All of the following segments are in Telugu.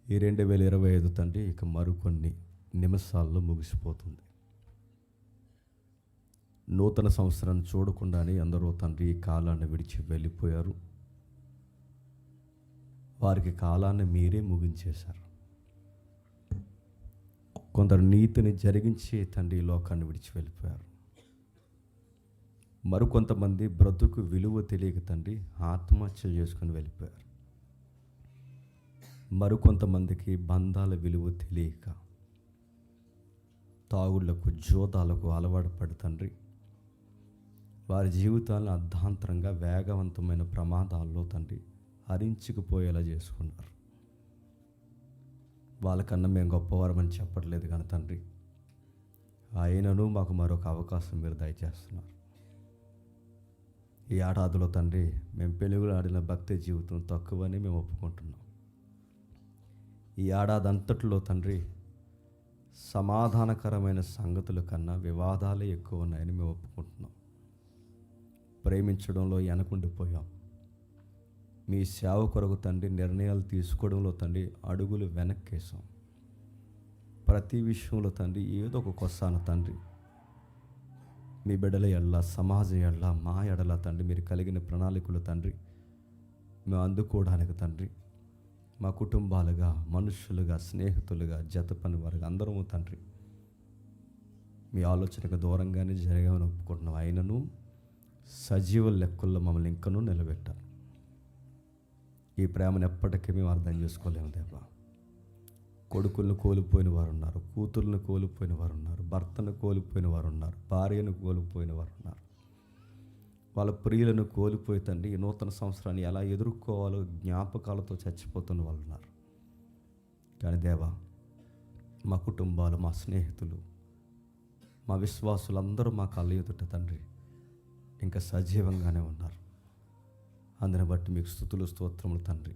ఈ 2025 తండ్రి ఇక మరికొన్ని నిమిషాల్లో ముగిసిపోతుంది. నూతన సంవత్సరాన్ని చూడకుండానే అందరూ తండ్రి ఈ కాలాన్ని విడిచి వెళ్ళిపోయారు. వారికి కాలాన్ని మీరే ముగించేశారు. కొందరు నీతిని జరిగించి తండ్రి ఈ లోకాన్ని విడిచి వెళ్ళిపోయారు. మరికొంతమంది బ్రతుకు విలువ తెలియక తండ్రి ఆత్మహత్య చేసుకుని వెళ్ళిపోయారు. మరికొంతమందికి బంధాల విలువ తెలియక తాగుళ్లకు జోదాలకు అలవాటు పడి తండ్రి వారి జీవితాలను అర్ధాంతరంగా వేగవంతమైన ప్రమాదాల్లో తండ్రి హరించుకుపోయేలా చేసుకున్నారు. వాళ్ళకన్నా మేము గొప్పవారమని చెప్పట్లేదు కానీ తండ్రి, ఆయనను మాకు మరొక అవకాశం మీరు దయచేస్తున్నారు. ఈ ఏడాదిలో తండ్రి మేము పెనుగులాడిన భక్తి జీవితం తక్కువని మేము ఒప్పుకుంటున్నాం. ఈ ఏడాది అంతట్లో తండ్రి సమాధానకరమైన సంగతుల కన్నా వివాదాలే ఎక్కువ ఉన్నాయని మేము ఒప్పుకుంటున్నాం. ప్రేమించడంలో వెనకుండిపోయాం. మీ సేవ కొరకు తండ్రి నిర్ణయాలు తీసుకోవడంలో తండ్రి అడుగులు వెనక్కేసాం. ప్రతి విషయంలో తండ్రి ఏదో ఒక కొస్సాన తండ్రి మీ బిడ్డల ఎడల, సమాజం ఎడల, మా ఎడల తండ్రి మీరు కలిగిన ప్రణాళికలు తండ్రి మేము అందుకోవడానికి తండ్రి మా కుటుంబాలుగా, మనుషులుగా, స్నేహితులుగా, జత పని వారుగా అందరము తండ్రి మీ ఆలోచనకు దూరంగానే జరిగామని ఒప్పుకుంటున్నాం. అయినను సజీవ లెక్కల్లో మమ్మల్ని ఇంకనూ నిలబెట్టారు. ఈ ప్రేమను ఎప్పటికీ మేము అర్థం చేసుకోలేము దేవా. కొడుకులను కోల్పోయిన వారు ఉన్నారు, కూతుర్లను కోల్పోయిన వారు ఉన్నారు, భర్తను కోల్పోయిన వారు ఉన్నారు, భార్యను కోల్పోయిన వారు ఉన్నారు. వాళ్ళ ప్రియులను కోల్పోయి తండ్రి ఈ నూతన సంవత్సరాన్ని ఎలా ఎదుర్కోవాలో జ్ఞాపకాలతో చచ్చిపోతున్న వాళ్ళు ఉన్నారు. కానీ దేవా, మా కుటుంబాలు, మా స్నేహితులు, మా విశ్వాసులందరూ మా కళ్ళ ఎదుట తండ్రి ఇంకా సజీవంగానే ఉన్నారు. అందుని బట్టి మీకు స్తుతులు, స్తోత్రములు తండ్రి.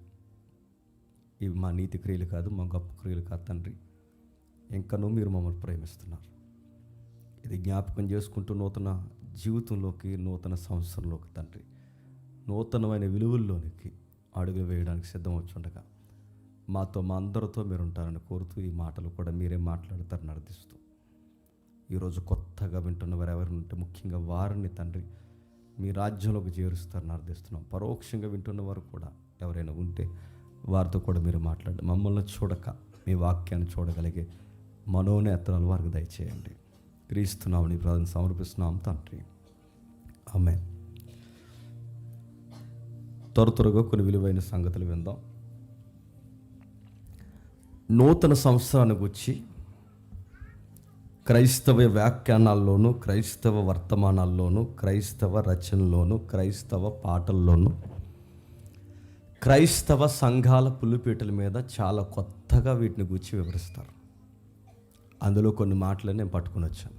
ఇవి మా నీతి క్రియలు కాదు, మా గొప్ప క్రియలు కాదు తండ్రి. ఇంకనూ మీరు మమ్మల్ని ప్రేమిస్తున్నారు. ఇది జ్ఞాపకం చేసుకుంటూ నూతన జీవితంలోకి, నూతన సంవత్సరంలోకి తండ్రి నూతనమైన విలువల్లోనికి అడుగు వేయడానికి సిద్ధం వచ్చుండగా మాతో, మా అందరితో మీరు ఉంటారని కోరుతూ ఈ మాటలు కూడా మీరే మాట్లాడతారని అర్థిస్తూ ఈరోజు కొత్తగా వింటున్న వారు ఎవరు ఉంటే ముఖ్యంగా వారిని తండ్రి మీ రాజ్యంలోకి చేరుస్తారని అర్థిస్తున్నాం. పరోక్షంగా వింటున్న వారు కూడా ఎవరైనా ఉంటే వారితో కూడా మీరు మాట్లాడండి. మమ్మల్ని చూడక మీ వాక్యాన్ని చూడగలిగే మనోనేత్రాలు వారికి దయచేయండి. క్రీస్తునామని ప్రార్థన సమర్పిస్తున్నాం తండ్రి, ఆమేన్. త్వరగా కొన్ని విలువైన సంగతులు విందాం. నూతన సంవత్సరాన్ని గురించి క్రైస్తవ వ్యాఖ్యానాల్లోనూ, క్రైస్తవ వర్తమానాల్లోనూ, క్రైస్తవ రచనల్లోనూ, క్రైస్తవ పాటల్లోనూ, క్రైస్తవ సంఘాల పుల్లుపీటల మీద చాలా కొత్తగా వీటిని గురించి వివరిస్తారు. అందులో కొన్ని మాటలు నేను పట్టుకుని వచ్చాను.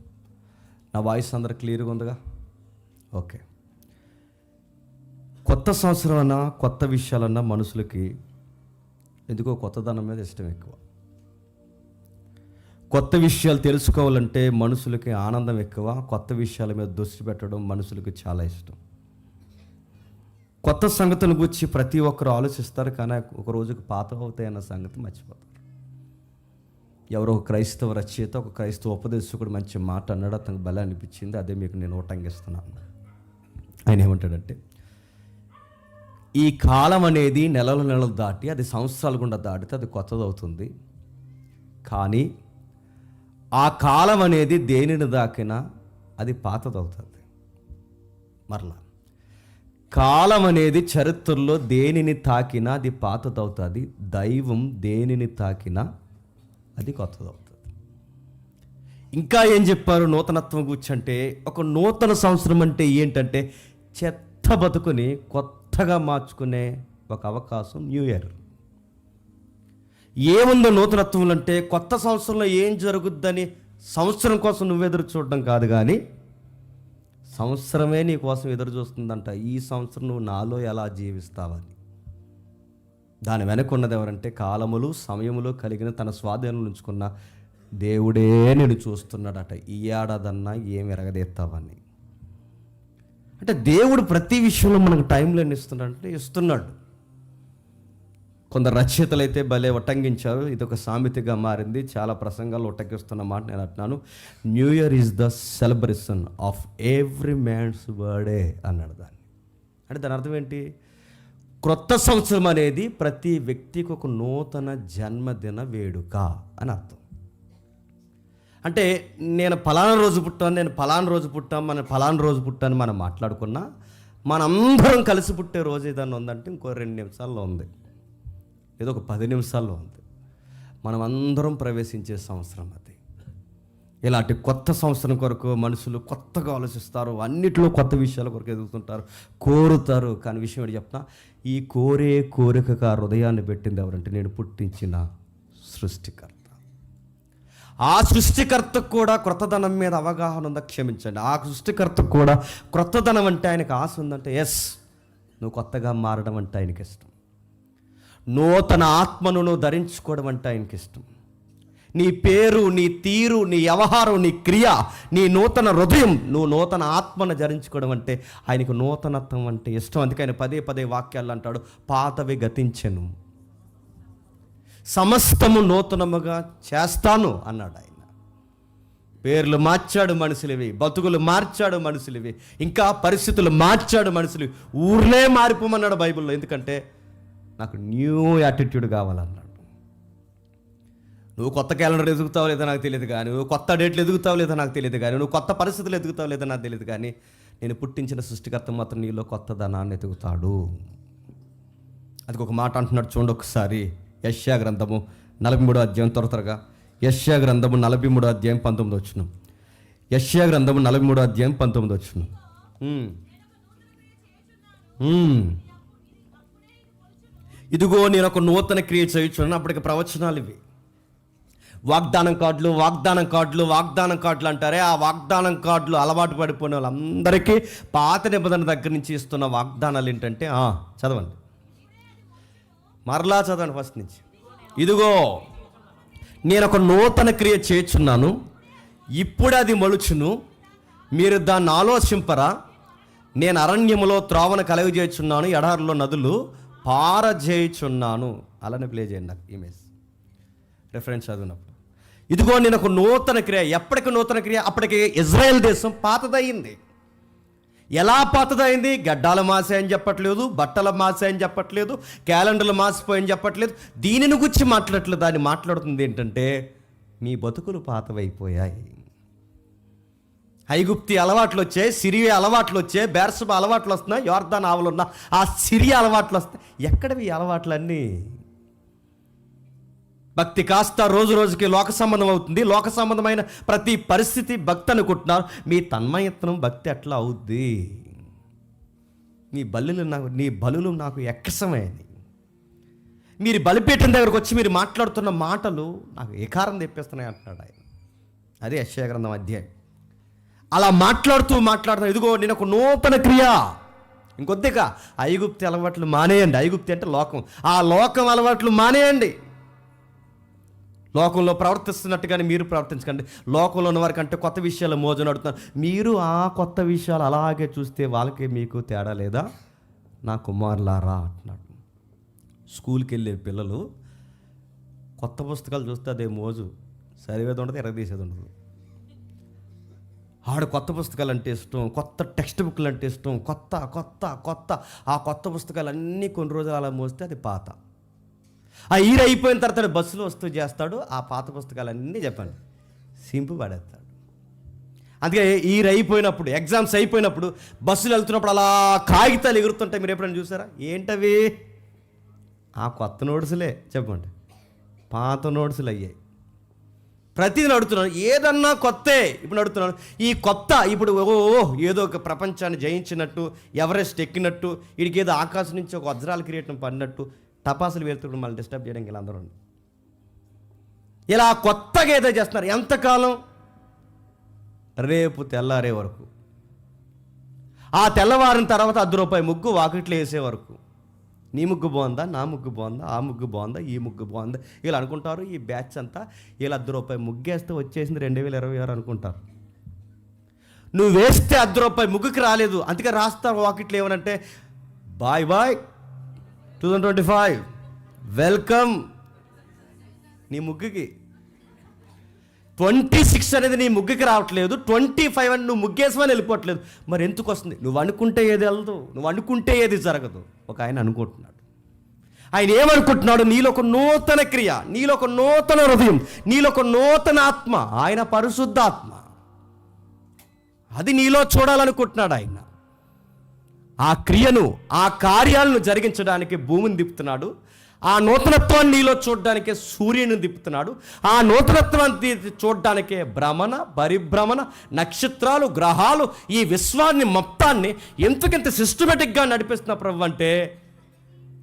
నా వాయిస్ అందరూ క్లియర్గా ఉందిగా? ఓకే. కొత్త సంవత్సరం అన్నా, కొత్త విషయాలన్నా మనుషులకి ఎందుకో కొత్తదనం మీద ఇష్టం ఎక్కువ. కొత్త విషయాలు తెలుసుకోవాలంటే మనుషులకి ఆనందం ఎక్కువ. కొత్త విషయాల మీద దృష్టి పెట్టడం మనుషులకి చాలా ఇష్టం. కొత్త సంగతుల గురించి ప్రతి ఒక్కరు ఆలోచిస్తారు, కానీ ఒక రోజుకు పాత అవుతాయి అన్న సంగతి మర్చిపోతారు. ఎవరో ఒక క్రైస్తవ రచయిత, ఒక క్రైస్తవ ఉపదేశకుడు మంచి మాట అన్నాడు, అతనికి బలం అనిపించింది, అదే మీకు నేను ఉటంకిస్తున్నాను. ఆయన ఏమంటాడంటే, ఈ కాలం అనేది నెలలు దాటి అది సంవత్సరాలు గుండా దాటితే అది కొత్తది అవుతుంది. కానీ ఆ కాలం అనేది దేనిని దాకినా అది పాతదవుతుంది. మరలా కాలం అనేది చరిత్రలో దేనిని తాకినా అది పాతదవుతుంది. దైవం దేనిని తాకినా అది కొత్తదవుతుంది. ఇంకా ఏం చెప్పారు నూతనత్వం కూర్చంటే, ఒక నూతన సంవత్సరం అంటే ఏంటంటే చెత్త బతుకుని కొత్తగా మార్చుకునే ఒక అవకాశం. న్యూ ఇయర్ ఏముందో నూతనత్వం అంటే కొత్త సంవత్సరంలో ఏం జరుగుద్దని సంవత్సరం కోసం నువ్వు ఎదురు చూడడం కాదు, కానీ సంవత్సరమే నీ కోసం ఎదురు చూస్తుందంట. ఈ సంవత్సరం నువ్వు నాలో ఎలా జీవిస్తావని. దాని వెనక ఉన్నది ఎవరంటే కాలములు, సమయములు కలిగిన తన స్వాధీనం ఉంచుకున్న దేవుడే నేను చూస్తున్నాడట. ఈ ఏడాదన్నా ఏమి ఎరగదెత్తావని. అంటే దేవుడు ప్రతి విషయంలో మనకు టైంలో ఇస్తున్నాడంటే ఇస్తున్నాడు. కొందరు రచయితలు అయితే భలే ఉటంకించారు. ఇది ఒక సామెతగా మారింది. చాలా ప్రసంగాలు ఉటంకిస్తున్న మాట నేను అంటున్నాను. New year is the celebration of every man's birthday అన్నాడు దాన్ని. అంటే దాని అర్థం ఏంటి? క్రొత్త సంవత్సరం అనేది ప్రతి వ్యక్తికి ఒక నూతన జన్మదిన వేడుక అని అర్థం. అంటే నేను ఫలానా రోజు పుట్టాను, నేను ఫలానా రోజు పుట్టాను, మన ఫలానా రోజు పుట్టాను మనం మాట్లాడుకున్నా, మనందరం కలిసి పుట్టే రోజు ఏదన్నా ఉందంటే ఇంకో 2 నిమిషాల్లో ఉంది, ఏదో ఒక 10 నిమిషాల్లో ఉంది. మనం అందరం ప్రవేశించే సంవత్సరం అది. ఇలాంటి కొత్త సంవత్సరం కొరకు మనుషులు కొత్తగా ఆలోచిస్తారు, అన్నిట్లో కొత్త విషయాల కొరకు ఎదుగుతుంటారు, కోరుతారు. కానీ విషయం ఏంటి చెప్తున్నా, ఈ కోరికగా హృదయాన్ని పెట్టింది ఎవరంటే నేను పుట్టించిన సృష్టికర్త. ఆ సృష్టికర్తకు కూడా క్రొత్తదనం మీద అవగాహన ఉందా? క్షమించండి, ఆ సృష్టికర్తకు కూడా క్రొత్తదనం అంటే ఆయనకు ఆశ ఉందంటే ఎస్, నువ్వు కొత్తగా మారడం అంటే ఆయనకి ఇష్టం. నూతన ఆత్మను నువ్వు ధరించుకోవడం అంటే ఆయనకి ఇష్టం. నీ పేరు, నీ తీరు, నీ వ్యవహారం, నీ క్రియ, నీ నూతన హృదయం, నువ్వు నూతన ఆత్మను ధరించుకోవడం అంటే ఆయనకు నూతనత్వం అంటే ఇష్టం. అందుకే ఆయన పదే వాక్యాలు అంటాడు, పాతవి గతించెను, సమస్తము నూతనముగా చేస్తాను అన్నాడు ఆయన. పేర్లు మార్చాడు మనుషులవి, బతుకులు మార్చాడు మనుషులవి, ఇంకా పరిస్థితులు మార్చాడు మనుషులు. ఊర్లే మారిపోమన్నాడు బైబిల్లో. ఎందుకంటే నాకు న్యూ యాటిట్యూడ్ కావాలన్నాడు. నువ్వు కొత్త క్యాలెండర్ ఎదుగుతావు లేదో నాకు తెలియదు కానీ, నువ్వు కొత్త డేట్లు ఎదుగుతావు లేదో నాకు తెలియదు కానీ, నువ్వు కొత్త పరిస్థితులు ఎదుగుతావు లేదో నాకు తెలియదు కానీ, నేను పుట్టించిన సృష్టికర్త మాత్రం నీలో కొత్తదనాన్ని ఎదుగుతాడు. అది ఒక మాట అంటున్నాడు చూడండి ఒకసారి. యెషయా గ్రంథము 43వ అధ్యాయం, త్వరగా యెషయా గ్రంథము 43వ అధ్యాయం 19వ వచనం. యెషయా గ్రంథము 43వ అధ్యాయం 19వ వచనం. ఇదిగో నేను ఒక నూతన క్రియ చేయుచున్నాను. అప్పటికి ప్రవచనాలు ఇవి. వాగ్దానం కార్డులు అంటారే, ఆ వాగ్దానం కార్డులు అలవాటు పడిపోయిన వాళ్ళందరికీ పాత నిబంధన దగ్గర నుంచి ఇస్తున్న వాగ్దానాలు ఏంటంటే, చదవండి, మరలా చదవండి ఫస్ట్ నుంచి. ఇదిగో నేను ఒక నూతన క్రియ చేయుచున్నాను, ఇప్పుడు అది మొలుచును, మీరు దాన్ని ఆలోచింపరా. నేను అరణ్యములో త్రోవను కలుగజేయుచున్నాను, ఎడారిలో నదులు పారజేయుచున్నాను. అలానే ప్లే చేయండి నాకు ఇమేజ్ రిఫరెన్స్ చదివినప్పుడు. ఇదిగో నేను ఒక నూతన క్రియ. ఎప్పటికి నూతన క్రియ? అప్పటికి ఇజ్రాయెల్ దేశం పాతదయ్యింది. ఎలా పాతదైంది? గడ్డాలు మాసాయని చెప్పట్లేదు, బట్టలు మాసాయని చెప్పట్లేదు, క్యాలెండర్లు మాసిపోయని చెప్పట్లేదు. దీనిని గురించి మాట్లాడట్లేదు. దాన్ని మాట్లాడుతుంది ఏంటంటే, మీ బతుకులు పాతవైపోయాయి. ఐగుప్తి అలవాట్లు వచ్చాయి, సిరియా అలవాట్లు వచ్చాయి, బెర్షెబా అలవాట్లు వస్తున్నాయి, యోర్దాన్ ఆవులు ఉన్న ఆ సిరియా అలవాట్లు వస్తాయి. ఎక్కడవి ఈ అలవాట్లన్నీ? భక్తి కాస్త రోజు రోజుకి లోక సంబంధం అవుతుంది. లోక సంబంధమైన ప్రతి పరిస్థితి భక్తి అనుకుంటున్నారు. మీ తన్మయత్నం భక్తి ఎట్లా అవుద్ది? నీ బలులు నాకు ఎక్కసమైనవి. మీరు బలిపీఠం దగ్గరకు వచ్చి మీరు మాట్లాడుతున్న మాటలు నాకు ఏకారం తెప్పిస్తున్నాయి అంటున్నాడు ఆయన. అదే యెషయా గ్రంథం అధ్యాయం. అలా మాట్లాడుతూ ఇదిగో నేను ఒక నూతన క్రియ. ఇంకొద్దిగా ఐగుప్తి అలవాట్లు మానేయండి. ఐగుప్తి అంటే లోకం. ఆ లోకం అలవాట్లు మానేయండి. లోకంలో ప్రవర్తిస్తున్నట్టుగానే మీరు ప్రవర్తించకండి. లోకంలో ఉన్న వారికి అంటే కొత్త విషయాలు మోజు నడుతున్నారు. మీరు ఆ కొత్త విషయాలు అలాగే చూస్తే వాళ్ళకి మీకు తేడా లేదా? నా కుమారులారా అంటున్నాడు. స్కూల్కి వెళ్ళే పిల్లలు కొత్త పుస్తకాలు చూస్తే అదే మోజు, చదివేది ఉండదు, ఎరగదీసేది ఉండదు. ఆడు కొత్త పుస్తకాలు అంటే ఇష్టం, కొత్త టెక్స్ట్ బుక్లు అంటే ఇష్టం, కొత్త ఆ కొత్త పుస్తకాలు అన్నీ కొన్ని రోజులు అలా మోస్తే అది పాత. ఆ ఈర అయిపోయిన తర్వాత బస్సులో వస్తూ చేస్తాడు, ఆ పాత పుస్తకాలన్నీ చెప్పండి సింపు పడేస్తాడు. అందుకే ఈర అయిపోయినప్పుడు, ఎగ్జామ్స్ అయిపోయినప్పుడు బస్సులు వెళ్తున్నప్పుడు అలా కాగితాలు ఎగురుతుంటాయి. మీరు ఎప్పుడైనా చూసారా? ఏంటవి? ఆ కొత్త నోట్సులే. చెప్పండి, పాత నోట్సులు అయ్యాయి. ప్రతిదీ అడుగుతున్నాను, ఏదన్నా కొత్తే ఇప్పుడు అడుగుతున్నాను. ఈ కొత్త ఇప్పుడు ఏదో ఒక ప్రపంచాన్ని జయించినట్టు, ఎవరెస్ట్ ఎక్కినట్టు, వీడికి ఏదో ఆకాశం నుంచి ఒక వజ్రాల కిరీటం పడినట్టు టపాసులు వేరుతున్నప్పుడు మళ్ళీ డిస్టర్బ్ చేయడానికి ఇలా అందరూ ఇలా కొత్తగా ఏదో చేస్తున్నారు. ఎంతకాలం? రేపు తెల్లారే వరకు. ఆ తెల్లవారిన తర్వాత ₹10 ముగ్గు వాకిట్లో వేసే వరకు. నీ ముగ్గు బాగుందా, నా ముగ్గు బాగుందా, ఆ ముగ్గు బాగుందా, ఈ ముగ్గు బాగుందా, ఇలా అనుకుంటారు. ఈ బ్యాచ్ అంతా ఇలా ₹10 ముగ్గేస్తే వచ్చేసింది 2026 అనుకుంటారు. నువ్వు వేస్తే ₹10 ముగ్గుకి రాలేదు, అందుకే రాస్తారు వాకిట్లు ఏమనంటే, బాయ్ 2025 వెల్కమ్ నీ ముగ్గుకి. 26 అనేది నీ ముగ్గుకి రావట్లేదు, 25 అని నువ్వు ముగ్గేసమని వెళ్ళిపోవట్లేదు. మరి ఎందుకు వస్తుంది? నువ్వు అనుకుంటే ఏది వెళ్ళదు, నువ్వు అనుకుంటే ఏది జరగదు. ఒక ఆయన అనుకుంటున్నాడు. ఆయన ఏమనుకుంటున్నాడు? నీలో ఒక నూతన క్రియ, నీలో ఒక నూతన హృదయం, నీలో ఒక నూతన ఆత్మ, ఆయన పరిశుద్ధాత్మ, అది నీలో చూడాలనుకుంటున్నాడు ఆయన. ఆ క్రియను, ఆ కార్యాలను జరిగించడానికి భూమిని తిప్పుతున్నాడు. ఆ నూతనత్వాన్ని నీలో చూడడానికే సూర్యుని తిప్పుతున్నాడు. ఆ నూతనత్వాన్ని చూడడానికే భ్రమణ, పరిభ్రమణ, నక్షత్రాలు, గ్రహాలు, ఈ విశ్వాన్ని మొత్తాన్ని ఎందుకంత సిస్టమేటిక్గా నడిపిస్తున్నా ప్రభు అంటే,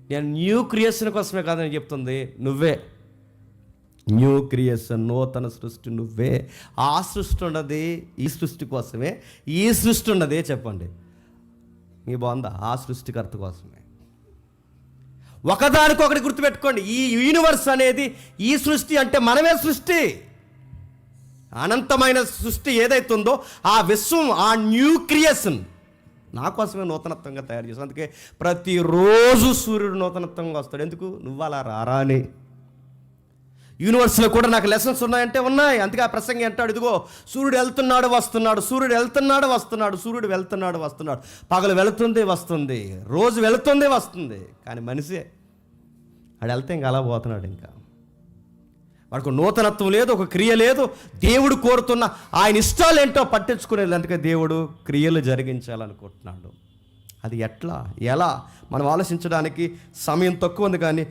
నేను న్యూ క్రియేషన్ కోసమే కాదని చెప్తుంది. నువ్వే న్యూ క్రియేషన్, నూతన సృష్టి నువ్వే. ఆ సృష్టి ఉన్నది ఈ సృష్టి కోసమే, ఈ సృష్టి ఉన్నదే చెప్పండి మీ బాగుందా? ఆ సృష్టికర్త కోసమే. ఒకదానికొకటి గుర్తుపెట్టుకోండి, ఈ యూనివర్స్ అనేది ఈ సృష్టి అంటే మనమే సృష్టి. అనంతమైన సృష్టి ఏదైతుందో ఆ విశ్వం, ఆ న్యూ క్రియేషన్ నా కోసమే నూతనత్వంగా తయారు చేస్తాను. అందుకే ప్రతిరోజు సూర్యుడు నూతనత్వంగా వస్తాడు. ఎందుకు? నువ్వు అలా రారా అని. యూనివర్స్లో కూడా నాకు లెసన్స్ ఉన్నాయంటే ఉన్నాయి. అందుకే ఆ ప్రసంగి అంటాడు, ఇదిగో సూర్యుడు వెళ్తున్నాడు వస్తున్నాడు, సూర్యుడు వెళ్తున్నాడు వస్తున్నాడు, సూర్యుడు వెళ్తున్నాడు వస్తున్నాడు. పగలు వెళుతుంది వస్తుంది, రోజు వెళుతుంది వస్తుంది. కానీ మనిషే వాడు వెళ్తే ఇంకా అలా పోతున్నాడు. ఇంకా వాడికి నూతనత్వం లేదు, ఒక క్రియ లేదు. దేవుడు కోరుతున్న ఆయన ఇష్టాలు ఏంటో పట్టించుకునేది. అందుకే దేవుడు క్రియలు జరిగించాలనుకుంటున్నాడు. అది ఎట్లా, ఎలా మనం ఆలోచించడానికి సమయం తక్కువ ఉంది. కానీ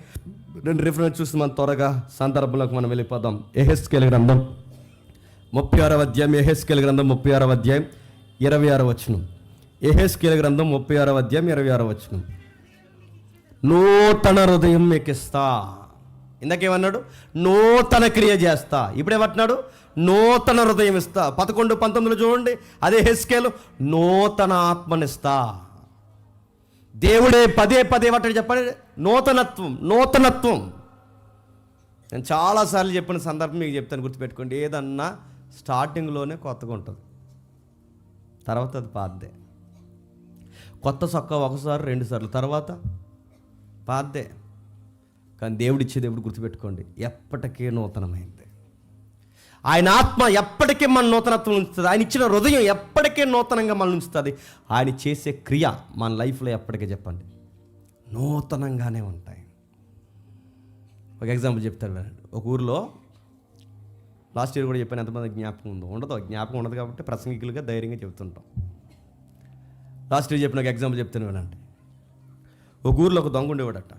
2 రిఫరెన్స్ చూసి మనం త్వరగా సందర్భంలోకి మనం వెళ్ళిపోదాం. యెహెజ్కేలు గ్రంథం 36వ అధ్యాయం, యెహెజ్కేలు గ్రంథం 36వ అధ్యాయం 26వ వచనం. యెహెజ్కేలు గ్రంథం 36వ అధ్యాయం 26వ వచనం. నూతన హృదయం మీకు ఇస్తా. ఇందాకేమన్నాడు? నూతన క్రియ చేస్తా. ఇప్పుడేమంటున్నాడు? నూతన హృదయం ఇస్తా. 11-19 చూడండి. అదే యెహెజ్కేలు, నూతన ఆత్మనిస్తా. దేవుడే పదే వాటి చెప్పండి, నూతనత్వం, నూతనత్వం. నేను చాలాసార్లు చెప్పిన సందర్భం మీకు చెప్తాను, గుర్తుపెట్టుకోండి. ఏదన్నా స్టార్టింగ్లోనే కొత్తగా ఉంటుంది, తర్వాత అది పాతదే. కొత్త సొక్క ఒకసారి 2 సార్లు, తర్వాత పాతదే. కానీ దేవుడిచ్చేది ఎప్పుడు గుర్తుపెట్టుకోండి, ఎప్పటికీ నూతనమైంది. ఆయన ఆత్మ ఎప్పటికీ మన నూతనత్వం ఉంచుతుంది. ఆయన ఇచ్చిన హృదయం ఎప్పటికీ నూతనంగా మన ఉంచుతుంది. ఆయన చేసే క్రియ మన లైఫ్లో ఎప్పటికీ చెప్పండి నూతనంగానే ఉంటాయి. ఒక ఎగ్జాంపుల్ చెప్తాను. ఒక ఊరిలో లాస్ట్ ఇయర్ కూడా చెప్పాను, ఎంతమంది జ్ఞాపకం ఉందో? ఉండదు. జ్ఞాపకం ఉండదు కాబట్టి ప్రసంగికులుగా ధైర్యంగా చెప్తుంటాం. లాస్ట్ ఇయర్ చెప్పిన ఒక ఎగ్జాంపుల్ చెప్తాను వినండి. ఒక ఊరిలో ఒక దొంగ ఉండేవాడట.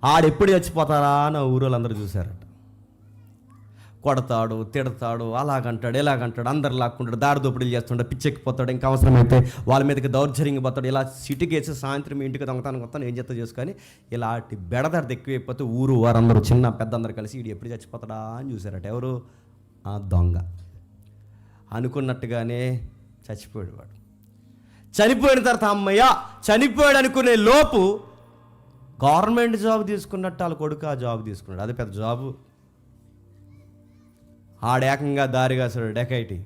ఆడెప్పుడు చచ్చిపోతారా అని ఊరు వాళ్ళందరూ చూశారట. కొడతాడు, తిడతాడు, అలాగంటాడు, ఇలాగంటాడు, అందరు లాక్కుంటాడు, దారి దోపిడీలు చేస్తుంటాడు, పిచ్చెక్కిపోతాడు, ఇంకా అవసరమైతే వాళ్ళ మీదకి దౌర్జన్యంగా పోతాడు. ఇలా సిటీకేసి సాయంత్రం ఇంటికి దొంగతానికి వస్తాను, ఏం చేస్తా చేసుకొని ఇలాంటి బెడదారి ఎక్కువైపోతే ఊరు వారందరూ, చిన్న పెద్ద అందరు కలిసి వీడు ఎప్పుడు చచ్చిపోతాడా అని చూశారట. ఎవరు? ఆ దొంగ. అనుకున్నట్టుగానే చచ్చిపోయాడు వాడు. చనిపోయిన తర్వాత అమ్మయ్య చనిపోయాడు అనుకునే లోపు గవర్నమెంట్ జాబ్ తీసుకున్నట్టు వాళ్ళ కొడుకు ఆ జాబ్ తీసుకున్నాడు. అది పెద్ద జాబు. ఆడేకంగా దారిగాసాడు, డెకైటీ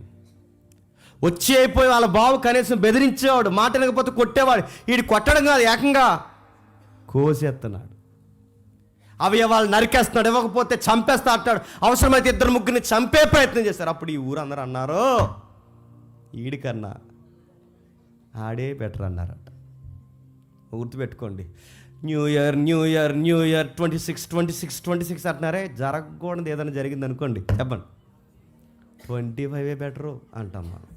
వచ్చి అయిపోయి వాళ్ళ బాబు కనీసం బెదిరించేవాడు, మాట వినకపోతే కొట్టేవాడు. వీడు కొట్టడం కాదు, ఏకంగా కోసేస్తున్నాడు, అవయవాళ్ళు నరికేస్తున్నాడు, ఇవ్వకపోతే చంపేస్తా అంటాడు. అవసరమైతే 2-3 చంపే ప్రయత్నం చేశారు. అప్పుడు ఈ ఊరు అందరూ అన్నారు, వీడికన్నా ఆడే బెటర్ అన్నారట. గుర్తుపెట్టుకోండి, న్యూ ఇయర్ 26 అంటున్నారే. జరగకూడదు ఏదైనా జరిగింది అనుకోండి, చెప్పండి 25 బెటరు అంటాం మనం.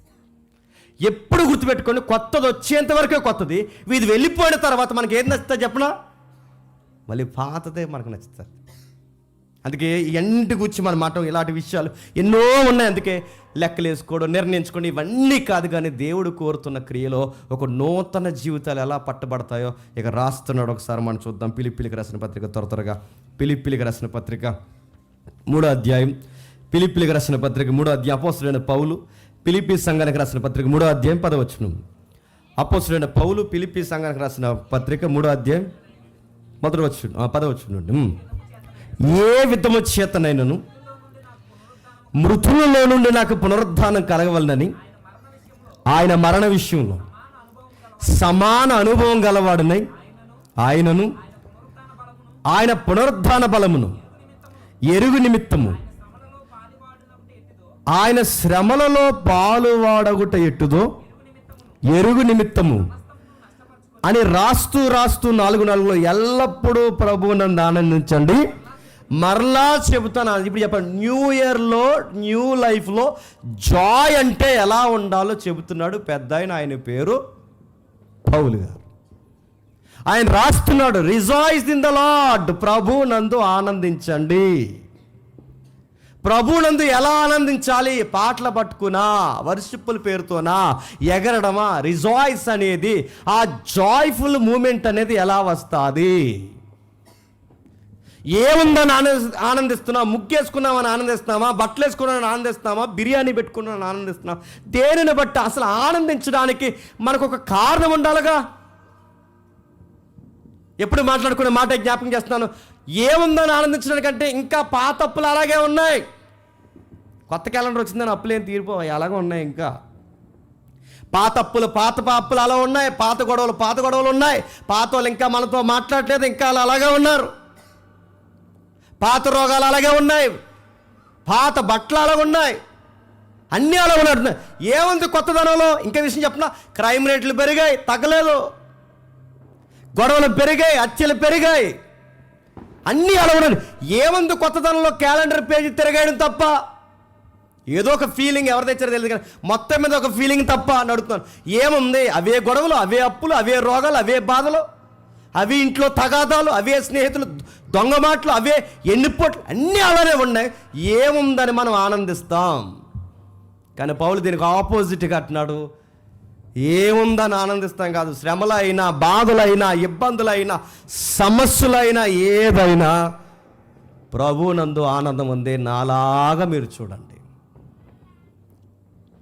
ఎప్పుడు గుర్తుపెట్టుకోండి, కొత్తది వచ్చేంత వరకే కొత్తది. ఇది వెళ్ళిపోయిన తర్వాత మనకి ఏది నచ్చుతుంది చెప్పనా? మళ్ళీ పాతదే మనకు నచ్చుతుంది. అందుకే ఎంటి గురించి మన మాట ఇలాంటి విషయాలు ఎన్నో ఉన్నాయి. అందుకే లెక్కలు వేసుకోవడం, నిర్ణయించుకోండి ఇవన్నీ కాదు. కానీ దేవుడు కోరుతున్న క్రియలో ఒక నూతన జీవితాలు ఎలా పట్టబడతాయో ఇక రాస్తున్నాడు. ఒకసారి మనం చూద్దాం. ఫిలిప్పీయులకు రాసిన పత్రిక, త్వరగా ఫిలిప్పీయులకు రాసిన పత్రిక 3వ అధ్యాయం. ఫిలిప్పీయులకు రాసిన పత్రిక 3వ అధ్యాయం. అపోస్తలుడైన పౌలు ఫిలిప్పీ సంఘానికి రాసిన పత్రిక 3వ అధ్యాయం 10వ వచనం. అపోస్తలుడైన పౌలు ఫిలిప్పీ సంఘానికి రాసిన పత్రిక 3వ అధ్యాయం 10వ వచనం. ఏ విధము చేతనైనను మృతులలో నుండి నాకు పునరుద్ధానం కలగవలనని ఆయన మరణ విషయంలో సమాన అనుభవం గలవాడునై ఆయనను ఆయన పునరుద్ధాన బలమును ఎరుగు నిమిత్తము ఆయన శ్రమలలో పాలువాడగుట ఎట్టుదో ఎరుగు నిమిత్తము అని రాస్తూ 4:4 ఎల్లప్పుడూ ప్రభువునందు ఆనందించండి. మరలా చెబుతాను, ఇప్పుడు చెప్పండి, న్యూ ఇయర్లో న్యూ లైఫ్లో జాయ్ అంటే ఎలా ఉండాలో చెబుతున్నాడు పెద్ద ఆయన పేరు పౌలు గారు. ఆయన రాస్తున్నాడు, రిజాయిస్ ఇన్ ద లార్డ్, ప్రభువునందు ఆనందించండి. ప్రభువునందు ఎలా ఆనందించాలి? పాటలు పట్టుకున్నా, వర్షిప్పుల పేరుతోనా, ఎగరడమా? రిజాయిస్ అనేది, ఆ జాయ్ఫుల్ మూమెంట్ అనేది ఎలా వస్తుంది? ఏముందని ఆనందిస్తున్నాం? ముగ్గేసుకున్నామని ఆనందిస్తున్నామా? బట్టలు వేసుకున్నామని ఆనందిస్తున్నామా? బిర్యానీ పెట్టుకున్నామని ఆనందిస్తున్నామా? దేనిని బట్టి అసలు ఆనందించడానికి మనకు ఒక కారణం ఉండాలిగా. ఎప్పుడు మాట్లాడుకునే మాట జ్ఞాపకం చేస్తున్నాను, ఏముందని ఆనందించడానికంటే ఇంకా పాత అప్పులు అలాగే ఉన్నాయి. కొత్త క్యాలెండర్ వచ్చిందని అప్పులు ఏం తీరిపోయి అలాగే ఉన్నాయి. ఇంకా పాత అప్పులు అలా ఉన్నాయి. పాత గొడవలు ఉన్నాయి. పాత వాళ్ళు ఇంకా మనతో మాట్లాడలేదు, ఇంకా అలాగే ఉన్నారు. పాత రోగాలు అలాగే ఉన్నాయి. పాత బట్టలు అలాగే ఉన్నాయి. అన్నీ అలా ఉన్నాయి. ఏముంది కొత్తదనంలో? ఇంకా విషయం చెప్పిన, క్రైమ్ రేట్లు పెరిగాయి, తగ్గలేదు. గొడవలు పెరిగాయి, హత్యలు పెరిగాయి, అన్నీ అలా ఉన్నాయి. ఏముంది కొత్తదనంలో? క్యాలెండర్ పేజీ తిరగేయడం తప్ప, ఏదో ఒక ఫీలింగ్ ఎవరు తెచ్చారో తెలియదు కానీ మొత్తం మీద ఒక ఫీలింగ్ తప్ప అని అడుగుతున్నాను. ఏముంది? అవే గొడవలు, అవే అప్పులు, అవే రోగాలు, అవే బాధలు, అవి ఇంట్లో తగాదాలు, అవే స్నేహితులు దొంగ మాటలు, అవే ఎన్నిపోట్లు, అన్నీ అలానే ఉన్నాయి. ఏముందని మనం ఆనందిస్తాం. కానీ పౌలు దీనికి ఆపోజిట్గా అంటున్నాడు, ఏముందని ఆనందిస్తాం కాదు. శ్రమలైనా, బాధలైనా, ఇబ్బందులైనా, సమస్యలైనా, ఏదైనా ప్రభువునందు ఆనందం ఉంది. నాలాగా మీరు చూడండి.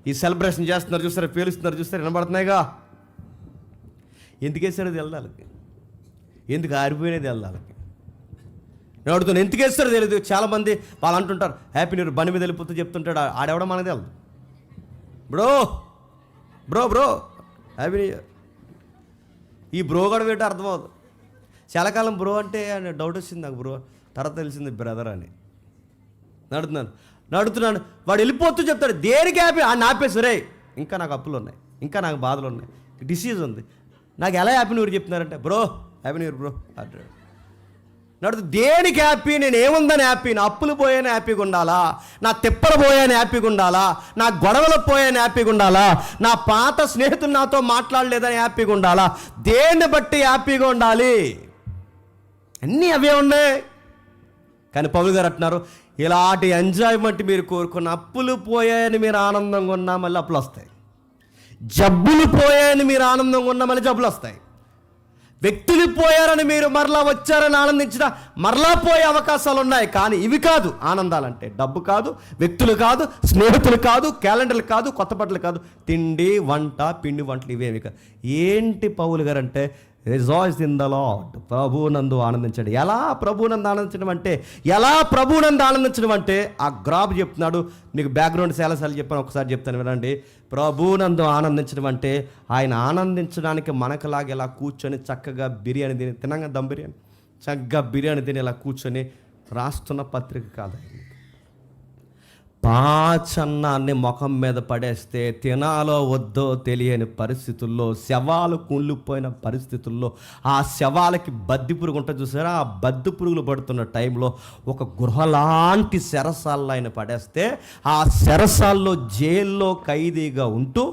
ఈ సెలబ్రేషన్ చేస్తున్నారు చూస్తారు, పేలుస్తున్నారు చూస్తారు, వినబడుతున్నాయిగా. ఎందుకు వేస్తారో తెల్లాలకి, ఎందుకు ఆరిపోయినది తెల్లాలకి. నేను అడుగుతాను, ఎందుకు వేస్తారో తెలియదు. చాలామంది వాళ్ళు అంటుంటారు, హ్యాపీ న్యూ ఇయర్ బండి మీద వెళ్ళిపోతూ చెప్తుంటాడు, ఆడెవడం మనకు తెలదు. Bro happy new year. ఈ బ్రో కూడా ఏంటో అర్థమవుతుంది. చాలా కాలం బ్రో అంటే డౌట్ వచ్చింది నాకు. బ్రో తర్వాత తెలిసింది బ్రదర్ అని. నడుతున్నాను, వాడు వెళ్ళిపోతూ చెప్తాడు, దేనికి హ్యాపీ అని ఆపేసి, రే ఇంకా నాకు అప్పులు ఉన్నాయి, ఇంకా నాకు బాధలు ఉన్నాయి, డిసీజ్ ఉంది, నాకు ఎలా హ్యాపీ న్యూ ఇయర్ చెప్తున్నారంటే, bro happy new year bro అంటాడు. నడుతూ దేనికి హ్యాపీ? నేను ఏముందని హ్యాపీ? నా అప్పులు పోయాను హ్యాపీగా ఉండాలా? నా తిప్పలు పోయాను హ్యాపీగా ఉండాలా? నా గొడవలు పోయాను హ్యాపీగా ఉండాలా? నా పాత స్నేహితులు నాతో మాట్లాడలేదని హ్యాపీగా ఉండాలా? దేన్ని బట్టి హ్యాపీగా ఉండాలి? అన్నీ అవే ఉన్నాయి. కానీ పౌలు గారు అంటున్నారు, ఇలాంటి ఎంజాయ్మెంట్ మీరు కోరుకున్న, అప్పులు పోయాయని మీరు ఆనందంగా ఉన్నా మళ్ళీ అప్పులు వస్తాయి. జబ్బులు పోయాయని మీరు ఆనందంగా ఉన్నా మళ్ళీ జబ్బులు వస్తాయి. వ్యక్తులు పోయారని మీరు మరలా వచ్చారని ఆనందించిన మరలా పోయే అవకాశాలు ఉన్నాయి. కానీ ఇవి కాదు ఆనందాలంటే. డబ్బు కాదు, వ్యక్తులు కాదు, స్నేహితులు కాదు, క్యాలెండర్లు కాదు, కొత్త బట్టలు కాదు, తిండి వంట, పిండి వంటలు ఇవేమి కాదు. ఏంటి పౌలు గారు అంటే, రిజాయిస్ ఇన్ ద లార్డ్, ప్రభువునందు ఆనందించండి. ఎలా ప్రభువునందు ఆనందించడం అంటే ఆ గ్రాబ్ చెప్తున్నాడు. మీకు బ్యాక్గ్రౌండ్ చాలాసార్లు చెప్పాను, ఒకసారి చెప్తాను వినండి. ప్రభువునందు ఆనందించడం అంటే ఆయన ఆనందించడానికి మనకులాగా ఇలా కూర్చొని చక్కగా బిర్యానీ తిని, తినంగా దమ్ బిర్యానీ, చక్కగా బిర్యానీ తిని ఇలా కూర్చొని రాస్తున్న పత్రిక కాదు. పాచన్నాన్ని ముఖం మీద పడేస్తే తినాలో వద్దో తెలియని పరిస్థితుల్లో, శవాలు కూలిపోయిన పరిస్థితుల్లో, ఆ శవాలకి బద్ది పురుగు ఉంటుంది చూసారా, ఆ బద్ది పురుగులు పడుతున్న టైంలో ఒక గృహలాంటి చెరసాల్లో ఆయన పడేస్తే, ఆ చెరసాల్లో జైల్లో ఖైదీగా ఉంటూ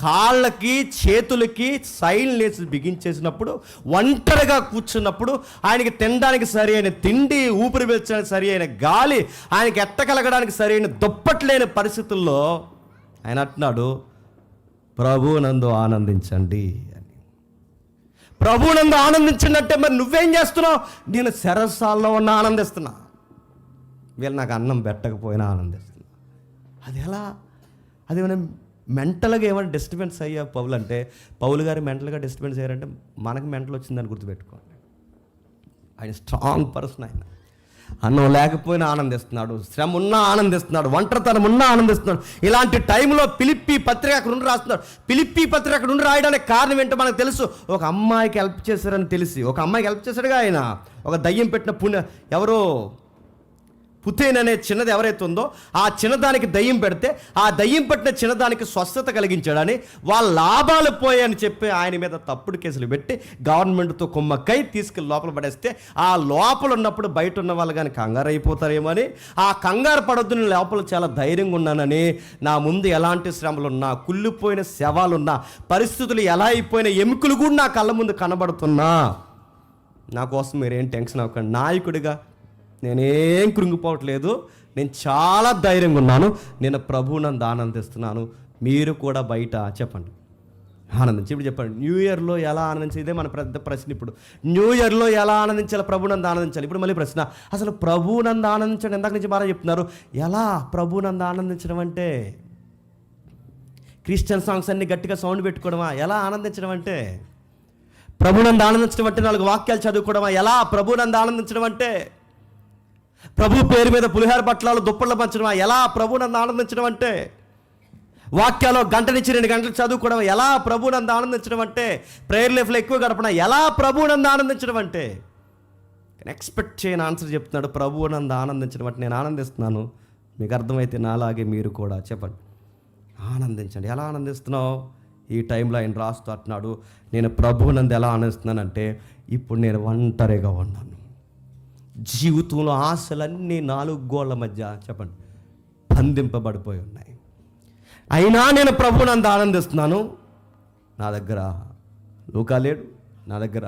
కాళ్ళకి చేతులకి సైన్లు వేసి బిగించేసినప్పుడు, ఒంటరిగా కూర్చున్నప్పుడు, ఆయనకి తినడానికి సరి అయిన తిండి, ఊపిరి పీల్చడానికి సరి అయిన గాలి, ఆయనకి ఎత్తకలగడానికి సరి అయిన దుప్పట్లేని పరిస్థితుల్లో ఆయన అంటున్నాడు, ప్రభువునందు ఆనందించండి అని. ప్రభువునందు ఆనందించండి అంటే మరి నువ్వేం చేస్తున్నావు? నేను చెరసాల్లో ఉన్న ఆనందిస్తున్నా, వీళ్ళు నాకు అన్నం పెట్టకపోయినా ఆనందిస్తున్నా. అది ఎలా? అది మనం మెంటల్గా ఏమైనా డిస్టర్బెన్స్ అయ్యా పౌలు అంటే, పౌలు గారు మెంటల్గా డిస్టర్బెన్స్ అయ్యారంటే మనకు మెంటల్ వచ్చిందని గుర్తుపెట్టుకోండి. ఆయన స్ట్రాంగ్ పర్సన్. అన్నం లేకపోయినా ఆనందిస్తున్నాడు, శ్రమ ఉన్నా ఆనందిస్తున్నాడు, ఒంటరితనం ఉన్నా ఆనందిస్తున్నాడు. ఇలాంటి టైంలో ఫిలిప్పీ పత్రిక అక్కడ నుండి రాస్తున్నాడు. ఫిలిప్పీ పత్రిక అక్కడ నుండి రాయడానికి కారణం ఏంటో మనకు తెలుసు. ఒక అమ్మాయికి హెల్ప్ చేశారని తెలిసి, ఒక అమ్మాయికి హెల్ప్ చేశాడుగా ఆయన. ఒక దయ్యం పెట్టిన ఎవరో పుతేన్ అనే చిన్నది ఎవరైతే ఉందో ఆ చిన్నదానికి దయ్యం పెడితే ఆ దయ్యం పట్టిన చిన్నదానికి స్వస్థత కలిగించాడని, వాళ్ళ లాభాలు పోయాయని చెప్పి ఆయన మీద తప్పుడు కేసులు పెట్టి గవర్నమెంట్తో కుమ్మక్కై తీసుకెళ్ళి లోపల పడేస్తే, ఆ లోపల ఉన్నప్పుడు బయట ఉన్న వాళ్ళు కానీ కంగారు అయిపోతారేమో అని, ఆ కంగారు పడొద్దు, నేను లోపల చాలా ధైర్యంగా ఉన్నానని, నా ముందు ఎలాంటి శ్రమలున్నా, కుళ్ళిపోయిన శవాలున్నా, పరిస్థితులు ఎలా అయిపోయిన ఎముకలు కూడా నా కళ్ళ ముందు కనబడుతున్నా, నా కోసం మీరేం టెన్షన్ అవ్వకండి, నాయకుడిగా నేనేం కృంగిపోవట్లేదు, నేను చాలా ధైర్యంగా ఉన్నాను, నేను ప్రభువునందు ఆనందిస్తున్నాను, మీరు కూడా బయట చెప్పండి ఆనందించి. ఇప్పుడు చెప్పండి, న్యూ ఇయర్లో ఎలా ఆనందించాలి? ఇదే మన పెద్ద ప్రశ్న. ఇప్పుడు న్యూ ఇయర్లో ఎలా ఆనందించాలి? ప్రభువునందు ఆనందించాలి. ఇప్పుడు మళ్ళీ ప్రశ్న, అసలు ప్రభువునందు ఆనందించడం ఇందాక నుంచి బాగా చెప్తున్నారు. ఎలా ప్రభువునందు ఆనందించడం అంటే? క్రిస్టియన్ సాంగ్స్ అన్ని గట్టిగా సౌండ్ పెట్టుకోవడమా? ఎలా ఆనందించడం అంటే? ప్రభువునందు ఆనందించడం అంటే 4 వాక్యాలు చదువుకోవడమా? ఎలా ప్రభువునందు ఆనందించడం అంటే? ప్రభు పేరు మీద పులిహార పట్లాలు దుప్పట్లు పంచడమా? ఎలా ప్రభువునందు ఆనందించడం అంటే? వాక్యాలో గంట నుంచి 2 గంటలు చదువుకోవడం ఎలా ప్రభువునందు ఆనందించడం అంటే? ప్రేయర్ లైఫ్లో ఎక్కువ గడపడం ఎలా ప్రభువునందు ఆనందించడం అంటే? ఎక్స్పెక్ట్ చేయని ఆన్సర్ చెప్తున్నాడు. ప్రభువునందు ఆనందించడం అంటే నేను ఆనందిస్తున్నాను, మీకు అర్థమైతే నాలాగే మీరు కూడా చెప్పండి ఆనందించండి. ఎలా ఆనందిస్తున్నావు? ఈ టైంలో ఆయన రాస్తూ అంటున్నాడు, నేను ప్రభువునందు ఎలా ఆనందిస్తున్నానంటే, ఇప్పుడు నేను ఒంటరిగా ఉన్నాను, జీవితంలో ఆశలన్నీ 4 గోళ్ల మధ్య చెప్పండి బంధింపబడిపోయి ఉన్నాయి, అయినా నేను ప్రభువునందు ఆనందిస్తున్నాను. నా దగ్గర లూకా లేడు, నా దగ్గర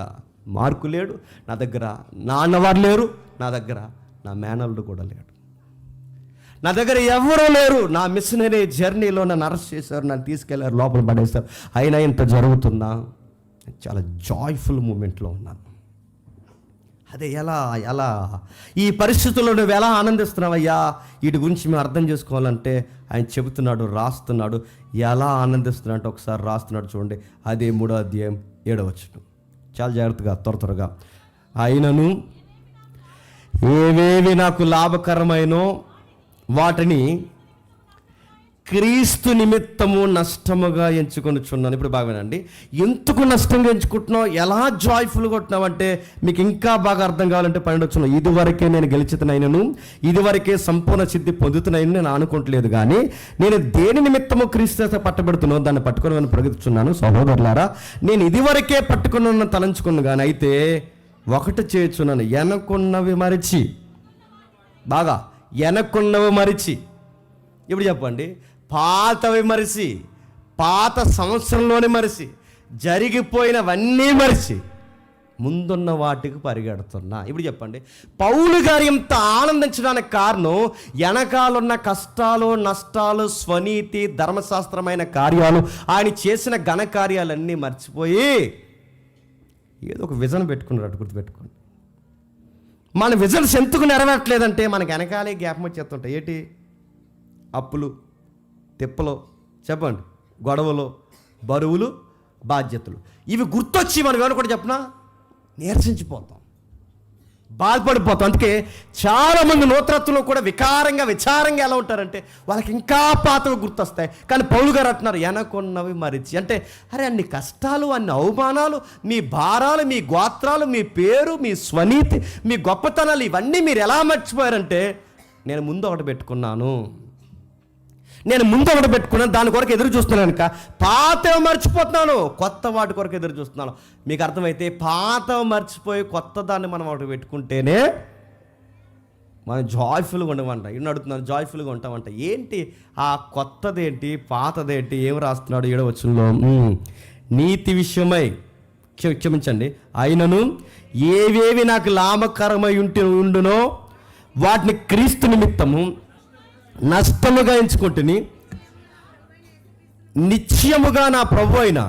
మార్కు లేడు, నా దగ్గర నా అన్నవారు లేరు, నా దగ్గర నా మేనల్లుడు కూడా లేడు, నా దగ్గర ఎవరూ లేరు. నా మిషనరీ జర్నీలో నన్ను అరెస్ట్ చేశారు, నన్ను తీసుకెళ్లారు, లోపల పడేశారు, అయినా ఇంత జరుగుతున్నా చాలా జాయ్ఫుల్ మూమెంట్లో ఉన్నాను. అదే ఎలా ఈ పరిస్థితుల్లో నువ్వు ఎలా ఆనందిస్తున్నావయ్యా? వీటి గురించి మేము అర్థం చేసుకోవాలంటే ఆయన చెబుతున్నాడు, రాస్తున్నాడు. ఎలా ఆనందిస్తున్నాడంటే ఒకసారి రాస్తున్నాడు చూడండి. అదే 3వ అధ్యాయం 7వ వచనం. చాలా జాగ్రత్తగా త్వరగా. ఆయనను ఏవేవి నాకు లాభకరమైనో వాటిని క్రీస్తు నిమిత్తము నష్టముగా ఎంచుకొనిచున్నాను. ఇప్పుడు బాగానండి, ఎందుకు నష్టంగా ఎంచుకుంటున్నావు, ఎలా జాయ్ఫుల్గా ఉంటున్నావు మీకు ఇంకా బాగా అర్థం కావాలంటే 12వ వచనం, ఇదివరకే నేను గెలిచితనైనను, ఇదివరకే సంపూర్ణ సిద్ధి పొందుతున్నాయని నేను అనుకోవట్లేదు, కానీ నేను దేని నిమిత్తము క్రీస్తు పట్టబెడుతున్నాను దాన్ని పట్టుకొని నేను ప్రగతిస్తున్నాను. సహోదరులారా, నేను ఇదివరకే పట్టుకున్న తలంచుకున్నాను, కానీ అయితే ఒకటి చేయుచున్నాను, వెనకున్నవి మరిచి, బాగా వెనకున్నవి మరిచి. ఇప్పుడు చెప్పండి, పాతవి మరిచి, పాత సంవత్సరంలోనే మరిచి, జరిగిపోయినవన్నీ మరిచి ముందున్న వాటికి పరిగెడుతున్నా. ఇప్పుడు చెప్పండి, పౌలు గారు ఇంత ఆనందించడానికి కారణం వెనకాలన్న కష్టాలు, నష్టాలు, స్వనీతి, ధర్మశాస్త్రమైన కార్యాలు, ఆయన చేసిన ఘన కార్యాలన్నీ మర్చిపోయి ఏదో ఒక విజన్ పెట్టుకున్నాడు. గుర్తుపెట్టుకోండి, మన విజన్స్ ఎందుకు నెరవేరట్లేదంటే మనకి వెనకాలే జ్ఞాపకం వచ్చేస్తుంటాయి. ఏంటి? అప్పులు, తిప్పలు, చెప్పండి, గొడవలు, బరువులు, బాధ్యతలు. ఇవి గుర్తొచ్చి మనం ఏమని కూడా చెప్పినా నీరసించిపోతాం, బాధపడిపోతాం. అందుకే చాలామంది నూతనత్వంలో కూడా విచారంగా ఎలా ఉంటారంటే వాళ్ళకి ఇంకా పాతవి గుర్తొస్తాయి. కానీ పౌలు గారు అంటున్నారు, వెనకున్నవి మరిచి. అంటే అరే, అన్ని కష్టాలు, అన్ని అవమానాలు, మీ భారాలు, మీ గోత్రాలు, మీ పేరు, మీ స్వనీతి, మీ గొప్పతనాలు, ఇవన్నీ మీరు ఎలా మర్చిపోయారంటే, నేను ముందు ఒకటి పెట్టుకున్నాను, దాని కొరకు ఎదురు చూస్తున్నాను. కనుక పాతవి మర్చిపోతున్నాను, కొత్త వాటి కొరకు ఎదురు చూస్తున్నాను. మీకు అర్థమైతే పాతవి మర్చిపోయి కొత్త దాన్ని మనం ఒకటి పెట్టుకుంటేనే మనం జాయ్ఫుల్గా ఉండమంట. ఇన్ని అడుగుతున్నాను, జాయ్ఫుల్గా ఉంటామంట. ఏంటి ఆ కొత్తదేంటి, పాతదేంటి? ఏం రాస్తున్నాడు 7వ వచనంలో? నీతి విషయమై క్షమించండి, ఆయనను ఏవేవి నాకు లాభకరమై ఉండునో వాటిని క్రీస్తు నిమిత్తము నష్టముగా ఎంచుకుంటుని, నిశ్చయముగా నా ప్రభు అయిన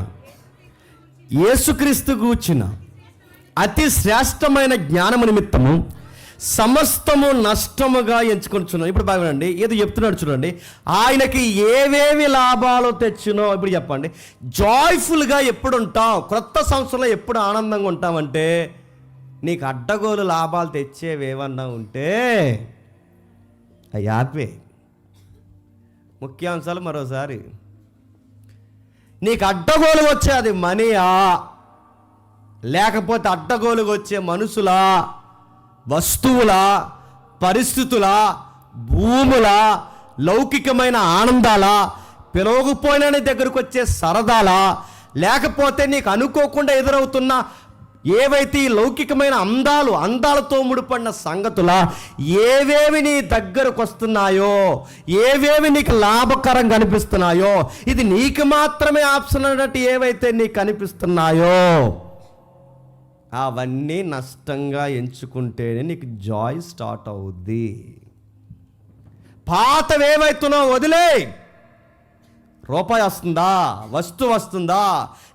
యేసుక్రీస్తు గూర్చిన అతి శ్రేష్టమైన జ్ఞానము నిమిత్తము సమస్తము నష్టముగా ఎంచుకొనిచున్నాను. ఇప్పుడు బాగుండండి, ఏదో చెప్తున్నాడు చూడండి, ఆయనకి ఏవేవి లాభాలు తెచ్చునో. ఇప్పుడు చెప్పండి, జాయ్ఫుల్గా ఎప్పుడు ఉంటాం? క్రొత్త సంవత్సరంలో ఎప్పుడు ఆనందంగా ఉంటామంటే నీకు అడ్డగోలు లాభాలు తెచ్చేవేమన్నా ఉంటే అవి ఆపే. ముఖ్యాంశాలు మరోసారి, నీకు అడ్డగోలు వచ్చే అది మనీయా, లేకపోతే అడ్డగోలుగా వచ్చే మనుషులా, వస్తువులా, పరిస్థితులా, భూములా, లౌకికమైన ఆనందాలా, పిలవకపోయినా నీ దగ్గరకు వచ్చే సరదాలా, లేకపోతే నీకు అనుకోకుండా ఎదురవుతున్న ఏవైతే ఈ లౌకికమైన అందాలతో ముడిపడిన సంగతులా, ఏవేవి నీ దగ్గరకు వస్తున్నాయో, ఏవేవి నీకు లాభకరంగా కనిపిస్తున్నాయో, ఇది నీకు మాత్రమే ఆప్షన్ అన్నట్టు ఏవైతే నీకు కనిపిస్తున్నాయో అవన్నీ నష్టంగా ఎంచుకుంటేనే నీకు జాయ్ స్టార్ట్ అవుద్ది. పాతవేవైతున్నావు వదిలే. రూపాయి వస్తుందా, వస్తువు వస్తుందా,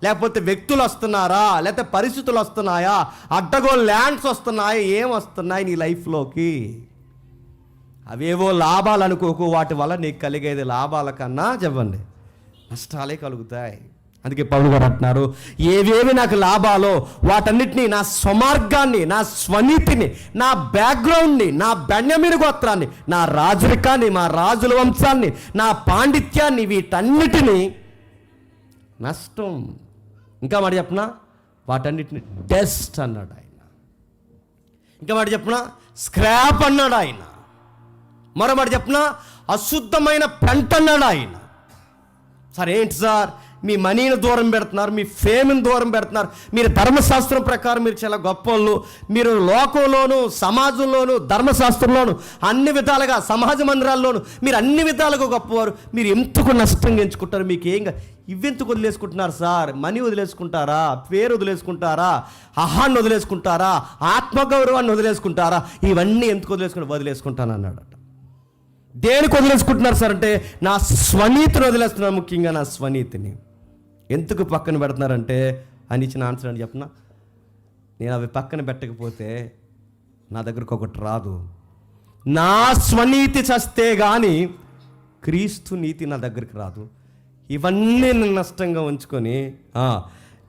లేకపోతే వ్యక్తులు వస్తున్నారా, లేకపోతే పరిస్థితులు వస్తున్నాయా, అడ్డగోలు ల్యాండ్స్ వస్తున్నాయా, ఏం వస్తున్నాయి నీ లైఫ్లోకి, అవేవో లాభాలు అనుకోకు. వాటి వల్ల నీకు కలిగేది లాభాల కన్నా చెప్పండి నష్టాలే కలుగుతాయి. అందుకే పౌలు గారు అంటున్నారు, ఏవేవి నాకు లాభాలో వాటన్నిటినీ, నా స్వమార్గాన్ని, నా స్వనీతిని, నా బ్యాక్గ్రౌండ్ని, నా బెన్యామీను గోత్రాన్ని, నా రాజరికాన్ని, మా రాజుల వంశాన్ని, నా పాండిత్యాన్ని, వీటన్నిటినీ నష్టం. ఇంకా మాట చెప్పనా, వాటన్నిటిని డస్ట్ అన్నాడు ఆయన. ఇంకా మాట చెప్పనా, స్క్రాప్ అన్నాడు ఆయన. మరో మాట చెప్పనా, అశుద్ధమైన పెంట అన్నాడు ఆయన. సరే ఏంటి సార్, మీ మనీని దూరం పెడుతున్నారు, మీ ఫేమ్ని దూరం పెడుతున్నారు, మీరు ధర్మశాస్త్రం ప్రకారం మీరు చాలా గొప్పవాళ్ళు, మీరు లోకంలోను, సమాజంలోను, ధర్మశాస్త్రంలోను, అన్ని విధాలుగా సమాజ మందిరాల్లోనూ మీరు అన్ని విధాలుగా గొప్పవారు, మీరు ఎందుకు నష్టం ఎంచుకుంటారు? మీకు ఇవెందుకు వదిలేసుకుంటున్నారు సార్? మనీ వదిలేసుకుంటారా, పేరు వదిలేసుకుంటారా, అహాన్ని వదిలేసుకుంటారా, ఆత్మగౌరవాన్ని వదిలేసుకుంటారా? ఇవన్నీ ఎందుకు వదిలేసుకుంటాను అన్నాడట. దేనికి వదిలేసుకుంటున్నారు సార్ అంటే, నా స్వనీతిని వదిలేస్తున్నారు. ముఖ్యంగా నా స్వనీతిని ఎందుకు పక్కన పెడుతున్నారంటే, అని ఇచ్చిన ఆన్సర్ అని చెప్పిన, నేను అవి పక్కన పెట్టకపోతే నా దగ్గరకు ఒకటి రాదు. నా స్వనీతి చస్తే కానీ క్రీస్తు నీతి నా దగ్గరికి రాదు. ఇవన్నీ నేను నష్టంగా ఉంచుకొని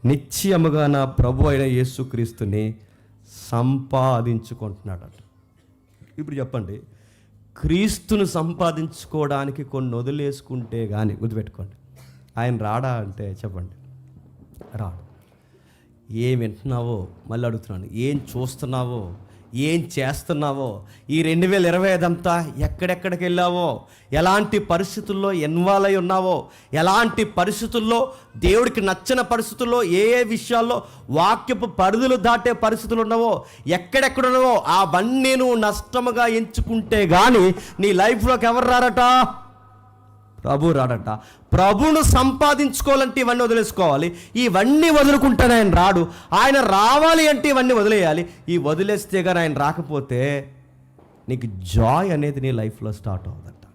నిశ్చయముగా నా ప్రభు అయిన యేసుక్రీస్తుని సంపాదించుకుంటున్నాడట. ఇప్పుడు చెప్పండి, క్రీస్తును సంపాదించుకోవడానికి కొన్ని వదిలేసుకుంటే కానీ, గుర్తుపెట్టుకోండి, ఆయన రాడా అంటే చెప్పండి రాడు. ఏం వింటున్నావో మళ్ళీ అడుగుతున్నాను, ఏం చూస్తున్నావో, ఏం చేస్తున్నావో, ఈ 2025 అంతా ఎక్కడెక్కడికి వెళ్ళావో, ఎలాంటి పరిస్థితుల్లో ఇన్వాల్వ్ అయి ఉన్నావో, ఎలాంటి పరిస్థితుల్లో, దేవుడికి నచ్చిన పరిస్థితుల్లో, ఏ విషయాల్లో వాక్యపు పరిధులు దాటే పరిస్థితులు ఉన్నావో, ఎక్కడెక్కడ ఉన్నావో అవన్నీ నువ్వు నష్టముగా ఎంచుకుంటే కానీ నీ లైఫ్లోకి ఎవరు రారట? ప్రభు రాడట. ప్రభును సంపాదించుకోవాలంటే ఇవన్నీ వదిలేసుకోవాలి. ఇవన్నీ వదులుకుంటానే ఆయన రాడు. ఆయన రావాలి అంటే ఇవన్నీ వదిలేయాలి. ఈ వదిలేస్తే కానీ ఆయన రాకపోతే నీకు జాయ్ అనేది నీ లైఫ్లో స్టార్ట్ అవుతుందట.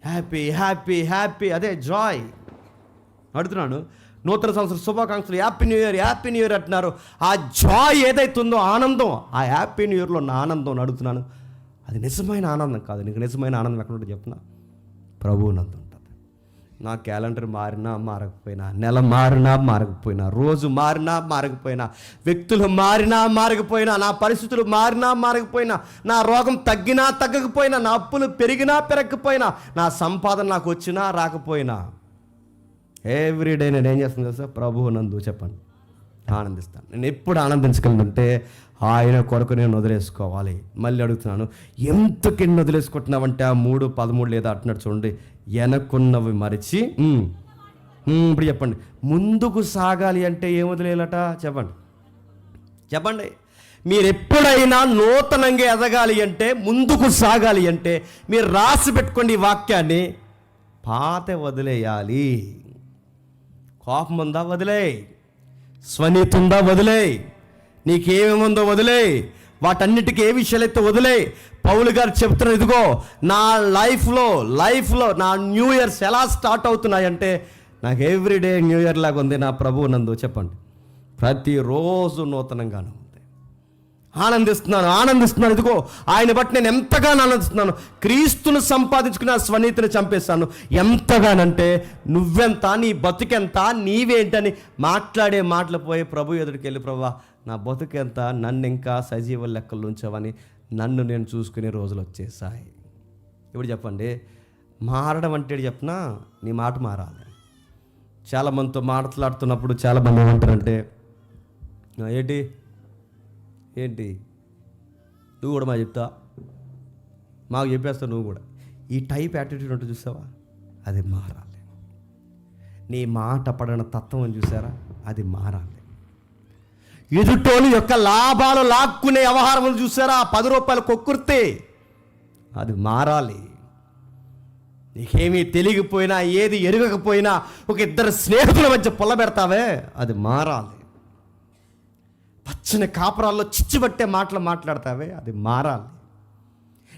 హ్యాపీ హ్యాపీ హ్యాపీ, అదే జాయ్. అడుగుతున్నాను, నూతన సంవత్సరం శుభాకాంక్షలు, happy new year, happy new year అంటున్నారు. ఆ జాయ్ ఏదైతుందో, ఆనందం, ఆ హ్యాపీ న్యూ ఇయర్లో ఉన్న ఆనందం అడుగుతున్నాను. అది నిజమైన ఆనందం కాదు. నీకు నిజమైన ఆనందం ఎక్కడ ఉంటుంది చెప్పిన? ప్రభువు నందు ఉంటుంది. నా క్యాలెండర్ మారినా మారకపోయినా, నెల మారినా మారకపోయినా, రోజు మారినా మారకపోయినా, వ్యక్తులు మారినా మారకపోయినా, నా పరిస్థితులు మారినా మారకపోయినా, నా రోగం తగ్గినా తగ్గకపోయినా, నా అప్పులు పెరిగినా పెరగకపోయినా, నా సంపాదన నాకు వచ్చినా రాకపోయినా, ఎవ్రీడే నేను ఏం చేస్తాను కదా సార్? ప్రభువు నందు చెప్పండి ఆనందిస్తాను. నేను ఎప్పుడు ఆనందించగలనంటే ఆయన కొరకు నేను వదిలేసుకోవాలి. మళ్ళీ అడుగుతున్నాను, ఎందుకు ఎన్ని వదిలేసుకుంటున్నావంటే ఆ 3:13 లేదా అంటున్నాడు చూడండి, వెనక్కున్నవి మరిచి ఇప్పుడు చెప్పండి, ముందుకు సాగాలి అంటే ఏం వదిలేయాలట? చెప్పండి చెప్పండి. మీరు ఎప్పుడైనా నూతనంగా ఎదగాలి అంటే, ముందుకు సాగాలి అంటే మీరు రాసి పెట్టుకోండి ఈ వాక్యాన్ని, పాత వదిలేయాలి. కోపం ఉందా వదిలే, స్వనీతి ఉందా వదిలే, నీకేమేముందో వదిలే, వాటన్నిటికీ ఏ విషయాలైతే వదిలే. పౌలు గారు చెప్తున్నారు, ఇదిగో నా లైఫ్లో నా న్యూ ఇయర్స్ ఎలా స్టార్ట్ అవుతున్నాయంటే, నాకు ఎవ్రీడే న్యూ ఇయర్ లాగా ఉంది నా ప్రభువు నందు. చెప్పండి, ప్రతిరోజు నూతనంగానే ఉంది. ఆనందిస్తున్నాను. ఇదిగో ఆయన బట్టి నేను ఎంతగానో ఆనందిస్తున్నాను. క్రీస్తును సంపాదించుకుని ఆ స్వనీతిని చంపేస్తాను. ఎంతగానంటే నువ్వెంత, నీ బతుకెంత, నీవేంటని మాట్లాడే మాటలు పోయి ప్రభు ఎదుటికి వెళ్ళి, ప్రభువా నా బతుకెంత, నన్ను ఇంకా సజీవ లెక్కలు ఉంచావని నన్ను నేను చూసుకునే రోజులు వచ్చేసాయి. ఇప్పుడు చెప్పండి, మారడం అంటే చెప్పనా, నీ మాట మారాలి. చాలామందితో మాట్లాడుతున్నప్పుడు చాలామంది ఏమంటారంటే, ఏంటి ఏంటి నువ్వు కూడా మాకు చెప్తా, మాకు చెప్పేస్తావు నువ్వు కూడా. ఈ టైప్ యాటిట్యూడ్ ఉంటుంది చూసావా, అది మారాలి. నీ మాట పడిన తత్వం అని చూసారా, అది మారాలి. ఎదుటోని యొక్క లాభాలు లాక్కునే వ్యవహారం చూసారా, 10 రూపాయలు కొక్కుర్తే, అది మారాలి. నీకేమీ తెలియకపోయినా, ఏది ఎరగకపోయినా ఒక 2 స్నేహితుల మధ్య పొల్ల పెడతావే, అది మారాలి. పచ్చని కాపురాల్లో చిచ్చుబట్టే మాటలు మాట్లాడతావే, అది మారాలి.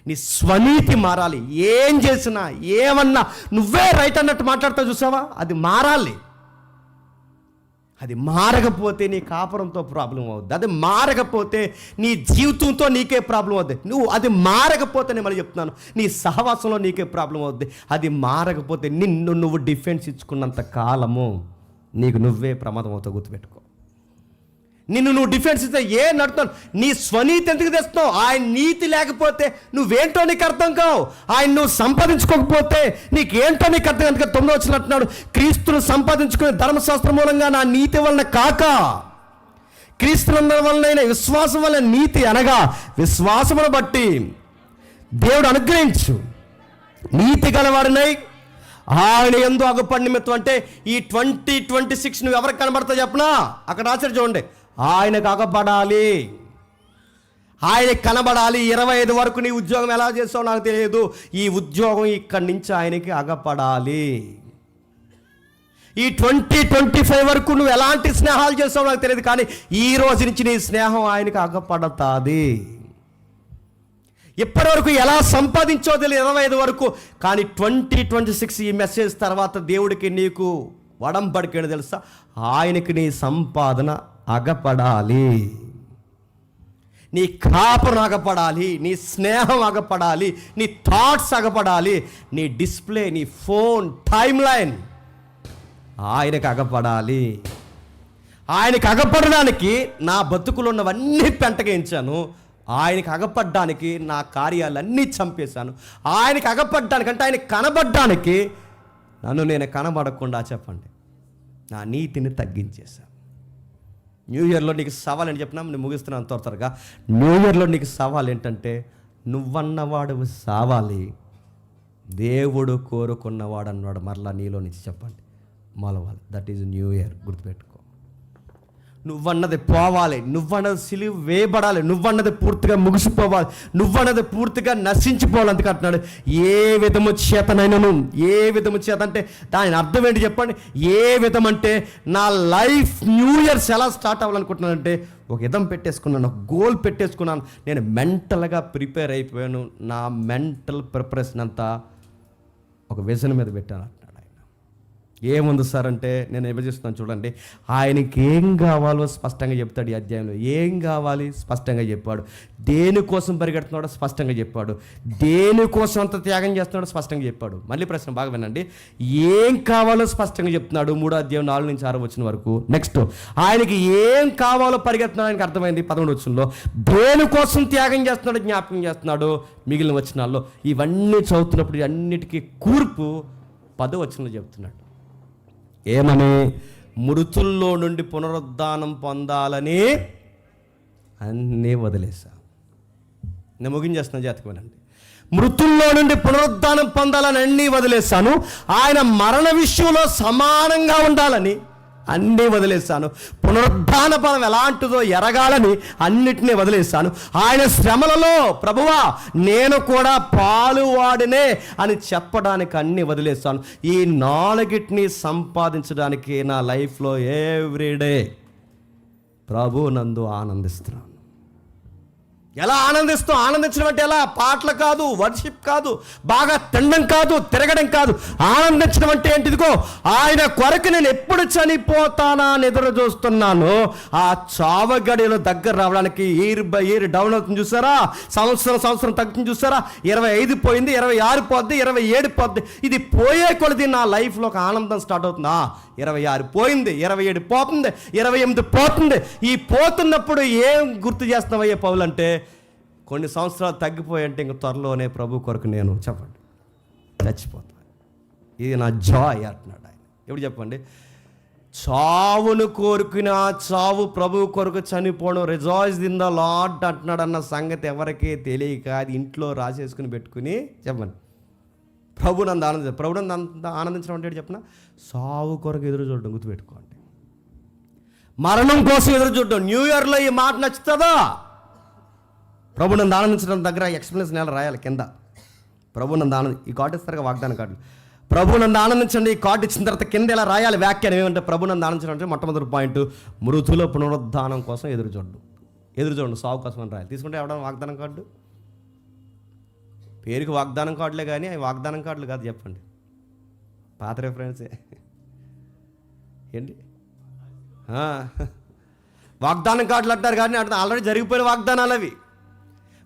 నీ స్వనీతి మారాలి. ఏం చేసినా ఏమన్నా నువ్వే రైట్ అన్నట్టు మాట్లాడతావు చూసావా, అది మారాలి. అది మారకపోతే నీ కాపురంతో ప్రాబ్లం అవుద్ది. అది మారకపోతే నీ జీవితంతో నీకే ప్రాబ్లం అవుద్ది. అది మారకపోతే నేను మళ్ళీ చెప్తున్నాను, నీ సహవాసంలో నీకే ప్రాబ్లం అవుద్ది. అది మారకపోతే నిన్ను నువ్వు డిఫెన్స్ ఇచ్చుకున్నంత కాలము నీకు నువ్వే ప్రమాదం అవుతావు. గుర్తుపెట్టుకో. నిన్ను నువ్వు డిఫెన్స్ ఇస్తే ఏం నడుతున్నావు, నీ స్వనీతి ఎందుకు తెస్తున్నావు? ఆయన నీతి లేకపోతే నువ్వేంటో నీకు అర్థం కావు. ఆయన నువ్వు సంపాదించుకోకపోతే నీకేంటో నీకు అర్థం. అందుకే 9వ వచనం అంటున్నాడు, క్రీస్తును సంపాదించుకునే ధర్మశాస్త్రం మూలంగా నా నీతి వలన కాక క్రీస్తునందు వలన విశ్వాసం వలన నీతి, అనగా విశ్వాసమును బట్టి దేవుడు అనుగ్రహించు నీతి గలవాడినై ఆయన యందు అగుపడి నిమిత్తం. అంటే ఈ 2026 నువ్వు ఎవరికి కనబడతావు చెప్పనా, అక్కడ రాశారు చూడండి, ఆయనకు అగపడాలి, ఆయనకు కనబడాలి. 25 వరకు నీ ఉద్యోగం ఎలా చేస్తావో నాకు తెలియదు, ఈ ఉద్యోగం ఇక్కడి నుంచి ఆయనకి అగపడాలి. ఈ 2025 వరకు నువ్వు ఎలాంటి స్నేహాలు చేస్తావో నాకు తెలియదు, కానీ ఈ రోజు నుంచి నీ స్నేహం ఆయనకి అగపడతాది. ఇప్పటివరకు ఎలా సంపాదించో తెలియదు 25 వరకు, కానీ 2026 ఈ మెసేజ్ తర్వాత దేవుడికి నీకు వడంబడికేడు తెలుసా, ఆయనకి నీ సంపాదన అగపడాలి, నీ కాపురం అగపడాలి, నీ స్నేహం అగపడాలి, నీ థాట్స్ అగపడాలి, నీ డిస్ప్లే, నీ ఫోన్, టైమ్ లైన్ ఆయనకు అగపడాలి. ఆయనకు అగపడడానికి నా బతుకులు ఉన్నవన్నీ పెంటగించాను, ఆయనకు అగపడ్డానికి నా కార్యాలన్నీ చంపేశాను. ఆయనకు అగపడ్డానికి అంటే ఆయనకు కనబడ్డానికి నన్ను నేను కనబడకుండా చెప్పండి నా నీతిని తగ్గించేశాను. న్యూ ఇయర్లో నీకు సవాల్ అని చెప్పినా నేను ముగిస్తున్నాను త్వరగా. న్యూ ఇయర్లో నీకు సవాల్ ఏంటంటే, నువ్వన్నవాడు సావాలి, దేవుడు కోరుకున్నవాడు అన్నాడు మరలా నీలో నుంచి చెప్పండి మొలవాలి. That is new year. గుర్తుపెట్టుకో. నువ్వన్నది పోవాలి, నువ్వన్నది సిలువ వేయబడాలి, నువ్వన్నది పూర్తిగా ముగిసిపోవాలి, నువ్వన్నది పూర్తిగా నశించిపోవాలి. అందుకు అంటున్నాడు, ఏ విధము చేతనైనను. ఏ విధము చేత అంటే దాని అర్థం ఏంటి చెప్పండి. ఏ విధం అంటే నా లైఫ్ న్యూ ఇయర్స్ ఎలా స్టార్ట్ అవ్వాలనుకుంటున్నానంటే, ఒక విధం పెట్టేసుకున్నాను, ఒక గోల్ పెట్టేసుకున్నాను. నేను మెంటల్గా ప్రిపేర్ అయిపోయాను. నా మెంటల్ ప్రిపరేషన్ అంతా ఒక విజన్ మీద పెట్టాను. ఏముంది సార్ అంటే, నేను విభజిస్తున్నాను చూడండి. ఆయనకి ఏం కావాలో స్పష్టంగా చెప్తాడు. ఈ అధ్యాయంలో ఏం కావాలి స్పష్టంగా చెప్పాడు. దేనికోసం పరిగెడుతున్నాడో స్పష్టంగా చెప్పాడు. దేనికోసం అంత త్యాగం చేస్తున్నాడో స్పష్టంగా చెప్పాడు. మళ్ళీ ప్రశ్న బాగా వినండి. ఏం కావాలో స్పష్టంగా చెప్తున్నాడు. 3వ అధ్యాయం 4 నుంచి 6 వచనం వరకు. నెక్స్ట్ ఆయనకి ఏం కావాలో పరిగెడుతున్నాడు ఆయనకి అర్థమైంది 11వ వచనంలో. దేనికోసం త్యాగం చేస్తున్నాడో జ్ఞాపకం చేస్తున్నాడు మిగిలిన వచనాల్లో. ఇవన్నీ చదువుతున్నప్పుడు అన్నిటికీ కూర్పు 10వ వచనంలో చెప్తున్నాడు. ఏమని? మృతుల్లో నుండి పునరుద్ధానం పొందాలని అన్నీ వదిలేసా. నేను ముగించేస్తున్నా, జాతకమేనండి. మృతుల్లో నుండి పునరుద్ధానం పొందాలని అన్నీ వదిలేశాను. ఆయన మరణ విషయంలో సమానంగా ఉండాలని అన్నీ వదిలేశాను. పునరుద్ధాన పదం ఎలాంటిదో ఎరగాలని అన్నిటినీ వదిలేశాను. ఆయన శ్రమలలో ప్రభువా నేను కూడా పాలువాడినే అని చెప్పడానికి అన్నీ వదిలేశాను. ఈ 4టిని సంపాదించడానికి నా లైఫ్లో ఎవ్రీడే ప్రభు నందు ఆనందిస్తున్నాను. ఎలా ఆనందిస్తాం? ఆనందించడం అంటే ఎలా? పాటలు కాదు, వర్షిప్ కాదు, బాగా తినడం కాదు, తిరగడం కాదు. ఆనందించడం అంటే ఏంటిదిగో, ఆయన కొరకు నేను ఎప్పుడు చనిపోతానా అని ఎదురు చూస్తున్నాను. ఆ చావగడిలో దగ్గర రావడానికి ఇయర్ బై ఇయర్ డౌన్ అవుతుంది చూసారా? సంవత్సరం తగ్గుతుంది చూసారా? 25 పోయింది, 26 పోద్ది, 27 పోద్ది. ఇది పోయే కొలది నా లైఫ్లో ఒక ఆనందం స్టార్ట్ అవుతుందా? 26 పోయింది, 27 పోతుంది, 28 పోతుంది. ఈ పోతున్నప్పుడు ఏం గుర్తు చేస్తామయ్యే పౌలు అంటే, కొన్ని సంవత్సరాలు తగ్గిపోయి అంటే ఇంక త్వరలోనే ప్రభు కొరకు నేను చెప్పండి చచ్చిపోతాను. ఇది నా జాయ్ అంటున్నాడు ఆయన. ఎప్పుడు చెప్పండి? చావును కోరుకున్న చావు ప్రభు కొరకు చనిపోవడం, రిజాయిస్ ఇన్ ద లార్డ్ అంటున్నాడు అన్న సంగతి ఎవరికీ తెలియక అది ఇంట్లో రాసేసుకుని పెట్టుకుని చెప్పండి ప్రభునందు ఆనందించారు. ప్రభునందు ఆనందించడం అంటే చెప్పిన సావు కొరకు ఎదురు చూడడం గుర్తుపెట్టుకోండి. మరణం కోసం ఎదురు చూడడం. న్యూ ఇయర్లో ఈ మాట నచ్చుతుందా? ప్రభునందు ఆనందించడం దగ్గర ఎక్స్ప్లెనేషన్ ఎలా రాయాలి కింద. ప్రభునందు ఈ కార్డు ఇస్తారు వాగ్దాన కార్డు. ప్రభునందు ఆనందించండి. ఈ కార్డు ఇచ్చిన తర్వాత కింద ఎలా రాయాలి వ్యాఖ్యానం ఏమంటే, ప్రభునందు ఆనందించడం అంటే మొట్టమొదటి పాయింట్ మృతుల పునరుద్ధానం కోసం ఎదురు చూడండి. సావు కోసం అని రాయాలి. తీసుకుంటే ఎవడన్నా వాగ్దానం కార్డు? పేరుకి వాగ్దానం కార్డులే కానీ అవి వాగ్దానం కార్డులు కాదు. చెప్పండి, పాత రెఫరెన్సే ఏంటి? వాగ్దానం కార్డులు అంటారు కానీ ఆల్రెడీ జరిగిపోయిన వాగ్దానాలు అవి.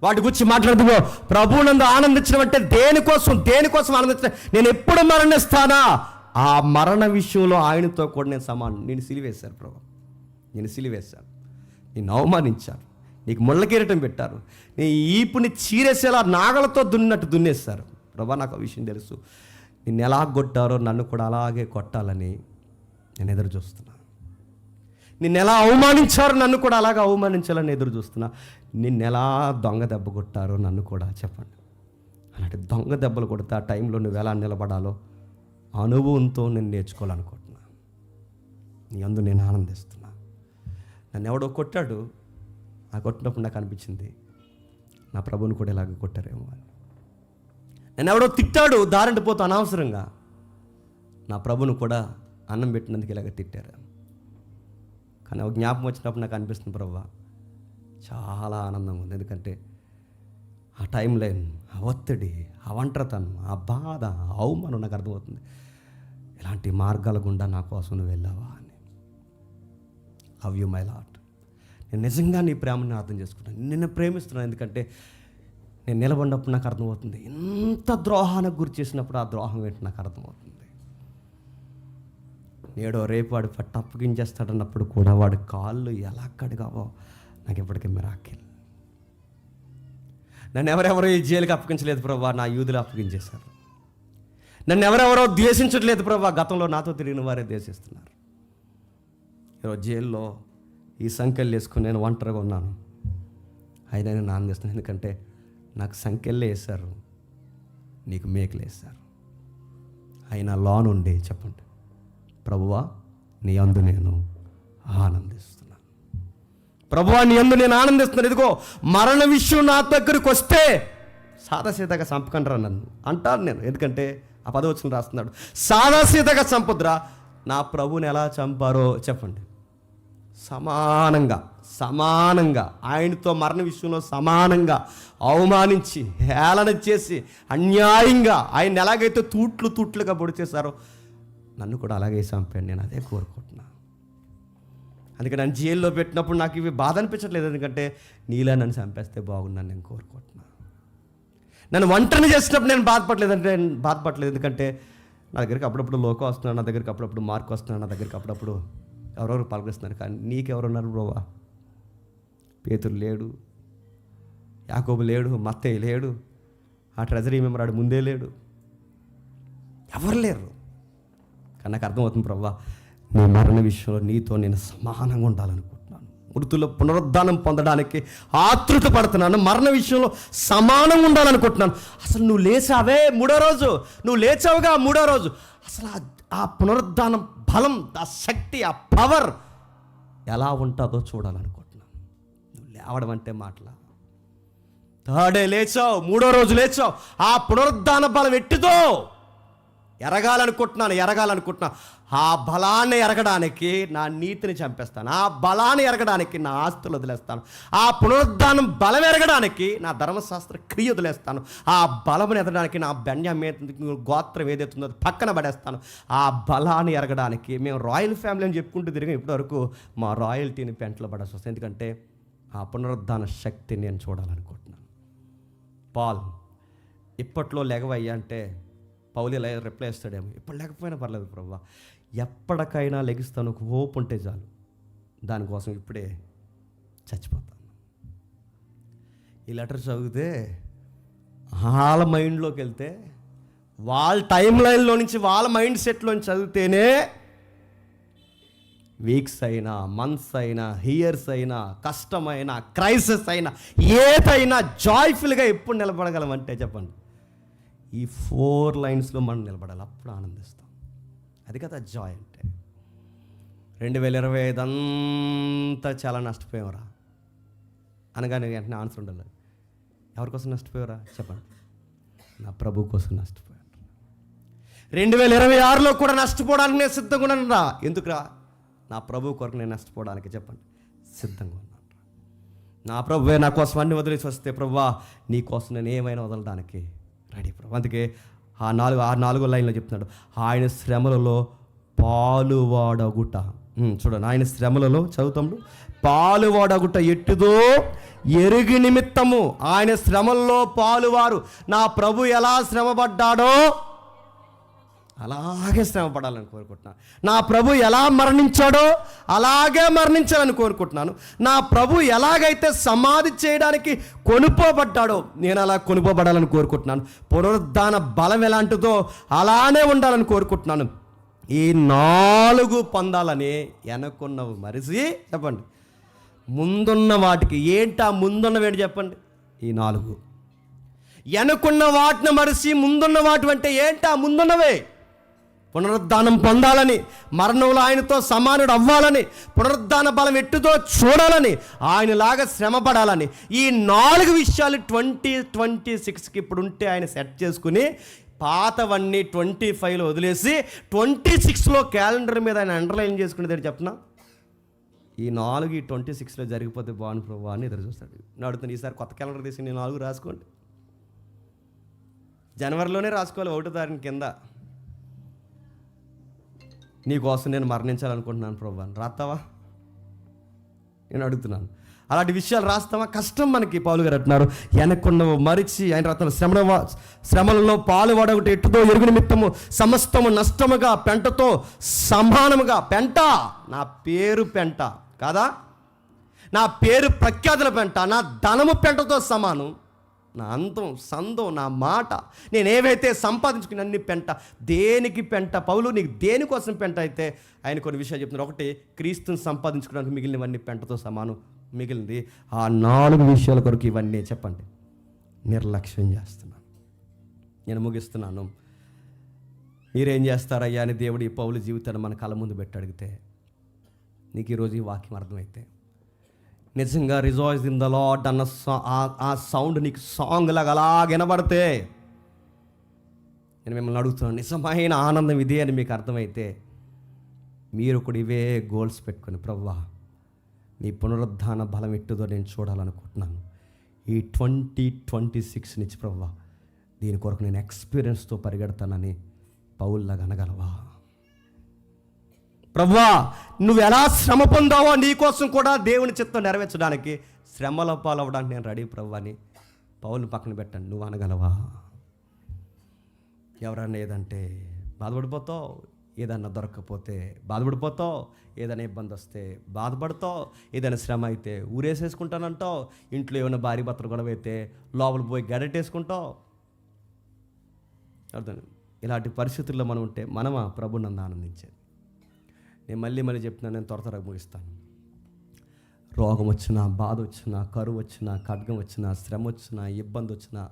వాటి గురించి మాట్లాడుతూ ప్రభువునందు ఆనందించడం అంటే దేనికోసం ఆనందించడం? నేను ఎప్పుడు మరణిస్తానా? ఆ మరణ విషయంలో ఆయనతో కూడా నేను సమానం. నేను సిలివేశాను ప్రభు, నేను సిలివేశాను, నేను అవమానించాను, నీకు ముళ్ళ కిరీటం పెట్టారు, నీ ఈపుని చీరేసేలా నాగలతో దున్నట్టు దున్నేస్తారు. ప్రభా నాకు ఆ విషయం తెలుసు. నిన్ను ఎలా కొట్టారో నన్ను కూడా అలాగే కొట్టాలని నేను ఎదురు చూస్తున్నా. నిన్ను ఎలా అవమానించారో నన్ను కూడా అలాగే అవమానించాలని ఎదురు చూస్తున్నా. నిన్ను ఎలా దొంగ దెబ్బ కొట్టారో నన్ను కూడా చెప్పండి. అలాంటి దొంగ దెబ్బలు కొడితే ఆ టైంలో నువ్వు ఎలా నిలబడాలో అనుభవంతో నేను నేర్చుకోవాలనుకుంటున్నా. నీ అందు నేను ఆనందిస్తున్నా. నన్ను ఎవడో కొట్టాడు, ఆ కొట్టినప్పుడు నాకు అనిపించింది నా ప్రభువుని కూడా ఇలాగ కొట్టారేమో అని. నన్ను ఎవడో తిట్టాడు దారంటి పోతూ అనవసరంగా, నా ప్రభువును కూడా అన్నం పెట్టినందుకు ఇలాగ తిట్టారు. కానీ ఒక జ్ఞాపకం వచ్చినప్పుడు నాకు అనిపిస్తుంది, ప్రభువా చాలా ఆనందంగా ఉంది. ఎందుకంటే ఆ టైంలో ఆ ఒత్తిడి, ఆ ఒంటరితనం, ఆ బాధ, ఆ అవమానం నాకు అర్థమవుతుంది. ఇలాంటి మార్గాల గుండా నా కోసం నువ్వు వెళ్ళావా అని. Love you my lord. నేను నిజంగా నీ ప్రేమని అర్థం చేసుకుంటాను. నిన్ను ప్రేమిస్తున్నాను. ఎందుకంటే నేను నిలబడినప్పుడు నాకు అర్థమవుతుంది, ఎంత ద్రోహానికి గురి చేసినప్పుడు ఆ ద్రోహం ఏంటి నాకు అర్థమవుతుంది. నేడో రేపు వాడు పట్టు అప్పగించేస్తాడన్నప్పుడు కూడా వాడి కాళ్ళు ఎలా కడిగావో నాకు ఇప్పటికీ మిరాకిల్. నన్ను ఎవరెవరో ఈ జైలుకి అప్పగించలేదు ప్రభా, నా యూదులు అప్పగించేశారు. నన్ను ఎవరెవరో ద్వేషించట్లేదు ప్రభా, గతంలో నాతో తిరిగిన వారే ద్వేషిస్తున్నారు. ఈరోజు జైల్లో ఈ సంఖ్యలు వేసుకుని నేను ఒంటరిగా ఉన్నాను. అయినా నేను ఆనందిస్తున్నాను. ఎందుకంటే నాకు సంఖ్యలే వేశారు, నీకు మేకలు వేశారు. అయినా లోనుండి చెప్పండి, ప్రభువా నీ అందు నేను ఆనందిస్తున్నాను. ప్రభువా నీ అందు నేను ఆనందిస్తున్నాను. ఇదిగో మరణ విషయం నా దగ్గరికి వస్తే సాదాసీదాగా చంపకండిరా నన్ను అంటాను నేను. ఎందుకంటే ఆ 10వ వచనం రాస్తున్నాడు, సాదాసీదాగా చంపుద్రా. నా ప్రభువుని ఎలా చంపారో చెప్పండి. సమానంగా ఆయనతో మరణ విషయంలో సమానంగా అవమానించి హేళన చేసి అన్యాయంగా ఆయన ఎలాగైతే తూట్లుగా పొడి చేశారో నన్ను కూడా అలాగే చంపాను. నేను అదే కోరుకుంటున్నా. అందుకే నన్ను జైల్లో పెట్టినప్పుడు నాకు ఇవి బాధ అనిపించట్లేదు. ఎందుకంటే నీలా నన్ను చంపేస్తే బాగున్నాను నేను కోరుకుంటున్నా. నన్ను ఒంటరిని చేసినప్పుడు నేను బాధపడలేదు. ఎందుకంటే నా దగ్గరికి అప్పుడప్పుడు లోకం వస్తున్నాడు, నా దగ్గరికి అప్పుడప్పుడు మార్క్ వస్తున్నాడు, నా దగ్గరికి అప్పుడప్పుడు ఎవరెవరు పలకరిస్తున్నారు. కానీ నీకెవరున్నారు బ్రోవా? పేతురు లేడు, యాకోబు లేడు, మత్తయి లేడు, ఆ ట్రెజరీ మెంబర్ ఆడు ముందే లేడు, ఎవరు లేరు. కానీ నాకు అర్థమవుతుంది ప్రభువా, నీ మరణ విషయంలో నీతో నేను సమానంగా ఉండాలనుకుంటున్నాను. మృతుల పునరుద్ధానం పొందడానికి ఆతృత పడుతున్నాను. మరణ విషయంలో సమానంగా ఉండాలనుకుంటున్నాను. అసలు నువ్వు లేచావే 3వ రోజు, నువ్వు లేచావుగా 3వ రోజు, అసలు ఆ పునరుద్ధానం బలం, ఆ శక్తి, ఆ పవర్ ఎలా ఉంటుందో చూడాలనుకుంటున్నాను. నువ్వు లేవడం అంటే మాటలా. 3rd డే లేచావు, 3వ రోజు లేచావు, ఆ పునరుద్ధాన బలం ఎట్టిదో ఎరగాలనుకుంటున్నాను. ఆ బలాన్ని ఎరగడానికి నా నీతిని చంపేస్తాను, ఆ బలాన్ని ఎరగడానికి నా ఆస్తులు వదిలేస్తాను, ఆ పునరుద్ధానం బలం ఎరగడానికి నా ధర్మశాస్త్ర క్రియ వదిలేస్తాను, ఆ బలమును ఎదగడానికి నా బెన్యామీను గోత్రం ఏదైతుందో అది పక్కన పడేస్తాను. ఆ బలాన్ని ఎరగడానికి మేము రాయల్ ఫ్యామిలీ అని చెప్పుకుంటూ తిరిగి ఇప్పటివరకు మా రాయల్టీని పెంటలో పడాల్సి వస్తుంది. ఎందుకంటే ఆ పునరుద్ధాన శక్తిని నేను చూడాలనుకుంటున్నాను. పాల్ ఇప్పట్లో లెగవయ్యా అంటే పౌలు రిప్లై ఇస్తాడేమో, ఇప్పుడు లేకపోయినా పర్లేదు ప్రభువా, ఎప్పటికైనా లెగిస్తాను, ఒక హోప్ ఉంటే చాలు, దానికోసం ఇప్పుడే చచ్చిపోతాను. ఈ లెటర్ చదివితే వాళ్ళ మైండ్లోకి వెళ్తే, వాళ్ళ టైం లైన్లో నుంచి వాళ్ళ మైండ్ సెట్లోంచి చదివితేనే వీక్స్ అయినా, మంత్స్ అయినా, ఇయర్స్ అయినా, కష్టమైనా, క్రైసిస్ అయినా, ఏదైనా జాయ్ఫుల్గా ఎప్పుడు నిలబడగలమంటే చెప్పండి, ఈ 4 లైన్స్లో మనం నిలబడాలి. అప్పుడు ఆనందిస్తాం. అది కదా జాయ్ అంటే. 2025 అంతా చాలా నష్టపోయావురా అనగానే వెంటనే ఆన్సర్ ఉండాలి. ఎవరికోసం నష్టపోయారా చెప్పండి? నా ప్రభు కోసం నష్టపోయాను. 2026లో కూడా నష్టపోవడానికి నేను సిద్ధంగా ఉన్నాను రా. ఎందుకురా? నా ప్రభు కొరకు నేను నష్టపోవడానికి చెప్పండి సిద్ధంగా ఉన్నాను. నా ప్రభువే నా కోసం అన్ని వదిలేసి వస్తే, ప్రభువా నీ కోసం నేను ఏమైనా వదలడానికి రెడీ ప్రభు. అందుకే ఆ 4 లైన్లో చెప్తున్నాడు, ఆయన శ్రమలలో పాలువాడగుట. చూడండి, ఆయన శ్రమలలో చదువుతాము, పాలువాడగుట ఎట్టుదో ఎరుగి నిమిత్తము. ఆయన శ్రమల్లో పాలువారు. నా ప్రభు ఎలా శ్రమపడ్డాడో అలాగే శ్రమపడాలని కోరుకుంటున్నాను. నా ప్రభు ఎలా మరణించాడో అలాగే మరణించాలని కోరుకుంటున్నాను. నా ప్రభు ఎలాగైతే సమాధి చేయడానికి కొనుక్కోబడ్డాడో నేను అలా కొనుక్కోబడాలని కోరుకుంటున్నాను. పునరుద్ధాన బలం ఎలాంటిదో అలానే ఉండాలని కోరుకుంటున్నాను. ఈ 4 పొందాలని వెనకున్నవి మరిసి చెప్పండి, ముందున్న వాటికి ఏంటా ముందున్నవేంటి చెప్పండి? ఈ 4 వెనుకున్న వాటిని మరిసి ముందున్న వాటి అంటే ఏంటా ముందున్నవే? పునరుద్ధానం పొందాలని, మరణంలో ఆయనతో సమానుడు అవ్వాలని, పునరుద్ధాన బలం ఎట్టుదో చూడాలని, ఆయనలాగా శ్రమపడాలని. ఈ 4 విషయాలు 2026కి ఇప్పుడు ఉంటే ఆయన సెట్ చేసుకుని పాతవన్నీ 25లో వదిలేసి 26లో క్యాలెండర్ మీద ఆయన అండర్లైన్ చేసుకునేది చెప్పనా, ఈ 4 ఈ 26లో జరిగిపోతే బాగుంది ప్రభు అని ఎదురు చూస్తాడు. నేను అడుగుతాను, ఈసారి కొత్త క్యాలెండర్ తీసి నేను 4 రాసుకోండి. జనవరిలోనే రాసుకోవాలి 1వ తారీఖు కింద. నీకోసం నేను మరణించాలనుకుంటున్నాను ప్రభు అని రాస్తావా? నేను అడుగుతున్నాను. అలాంటి విషయాలు రాస్తావా? కష్టం మనకి. పౌలు గారు అంటున్నారు, వెనక్కున్నవు మరిచి ఆయన రాస్తాను, శ్రమలలో పాలు వాడొకటి ఎట్టుదో ఎరుగు నిమిత్తము సమస్తము నష్టముగా పెంటతో సమానముగా. పెంట నా పేరు పెంట కాదా? నా పేరు ప్రఖ్యాతుల పెంట, నా ధనము పెంటతో సమానం. నా అందం, సందం, నా మాట, నేను ఏవైతే సంపాదించుకుని అన్ని పెంట. దేనికి పెంట? పౌలు నీకు దేనికోసం పెంట అయితే ఆయన కొన్ని విషయాలు చెప్తున్నారు. ఒకటి, క్రీస్తుని సంపాదించుకోవడానికి మిగిలినవన్నీ పెంటతో సమానం. మిగిలింది ఆ 4 విషయాల కొరకు ఇవన్నీ చెప్పండి నిర్లక్ష్యం చేస్తున్నాను. నేను ముగిస్తున్నాను. మీరేం చేస్తారయ్యా అని దేవుడు ఈ పౌలు జీవితాన్ని మన కళ్ళ ముందు పెట్టి అడిగితే, నీకు ఈరోజు ఈ వాక్యం అర్థమైతే, నిజంగా రిజాయిస్ ఇన్ ద లార్డ్ అన్న ఆ సౌండ్ నీకు సాంగ్ లాగా అలా వినబడితే, నేను మిమ్మల్ని అడుగుతున్నాను, నిజమైన ఆనందం ఇదే అని మీకు అర్థమైతే, మీరు కూడా ఇవే గోల్స్ పెట్టుకొని, ప్రభువా నీ పునరుద్ధాన బలం ఎట్టుదో నేను చూడాలనుకుంటున్నాను. ఈ 2026 నుంచి ప్రభువా దీని కొరకు నేను ఎక్స్పీరియన్స్తో పరిగెడతానని పౌల్లాగా అనగలవా? ప్రభువా నువ్వు ఎలా శ్రమ పొందావో నీకోసం కూడా దేవుని చిత్తం నెరవేర్చడానికి, శ్రమల పాలవడానికి నేను రెడీ ప్రభువా అని పౌలు పక్కన పెట్టండి. నువ్వు అనగలవా? ఎవరన్నా ఏదంటే బాధపడిపోతావు, ఏదన్నా దొరకకపోతే బాధపడిపోతావు, ఏదైనా ఇబ్బంది వస్తే బాధపడతావు, ఏదైనా శ్రమ అయితే ఊరేసేసుకుంటానంటావు, ఇంట్లో ఏమైనా భారీ భర్తలు గొడవ అయితే లోపల పోయి గడటేసుకుంటావు. అర్థం. ఇలాంటి పరిస్థితుల్లో మనం ఉంటే మనమా ప్రభు నందు ఆనందించేది? నేను మళ్ళీ చెప్తున్నాను, నేను త్వరగా ముగిస్తాను. రోగం వచ్చినా, బాధ వచ్చినా, కరువు వచ్చినా, ఖడ్గం వచ్చినా, శ్రమ వచ్చినా, ఇబ్బంది వచ్చినా,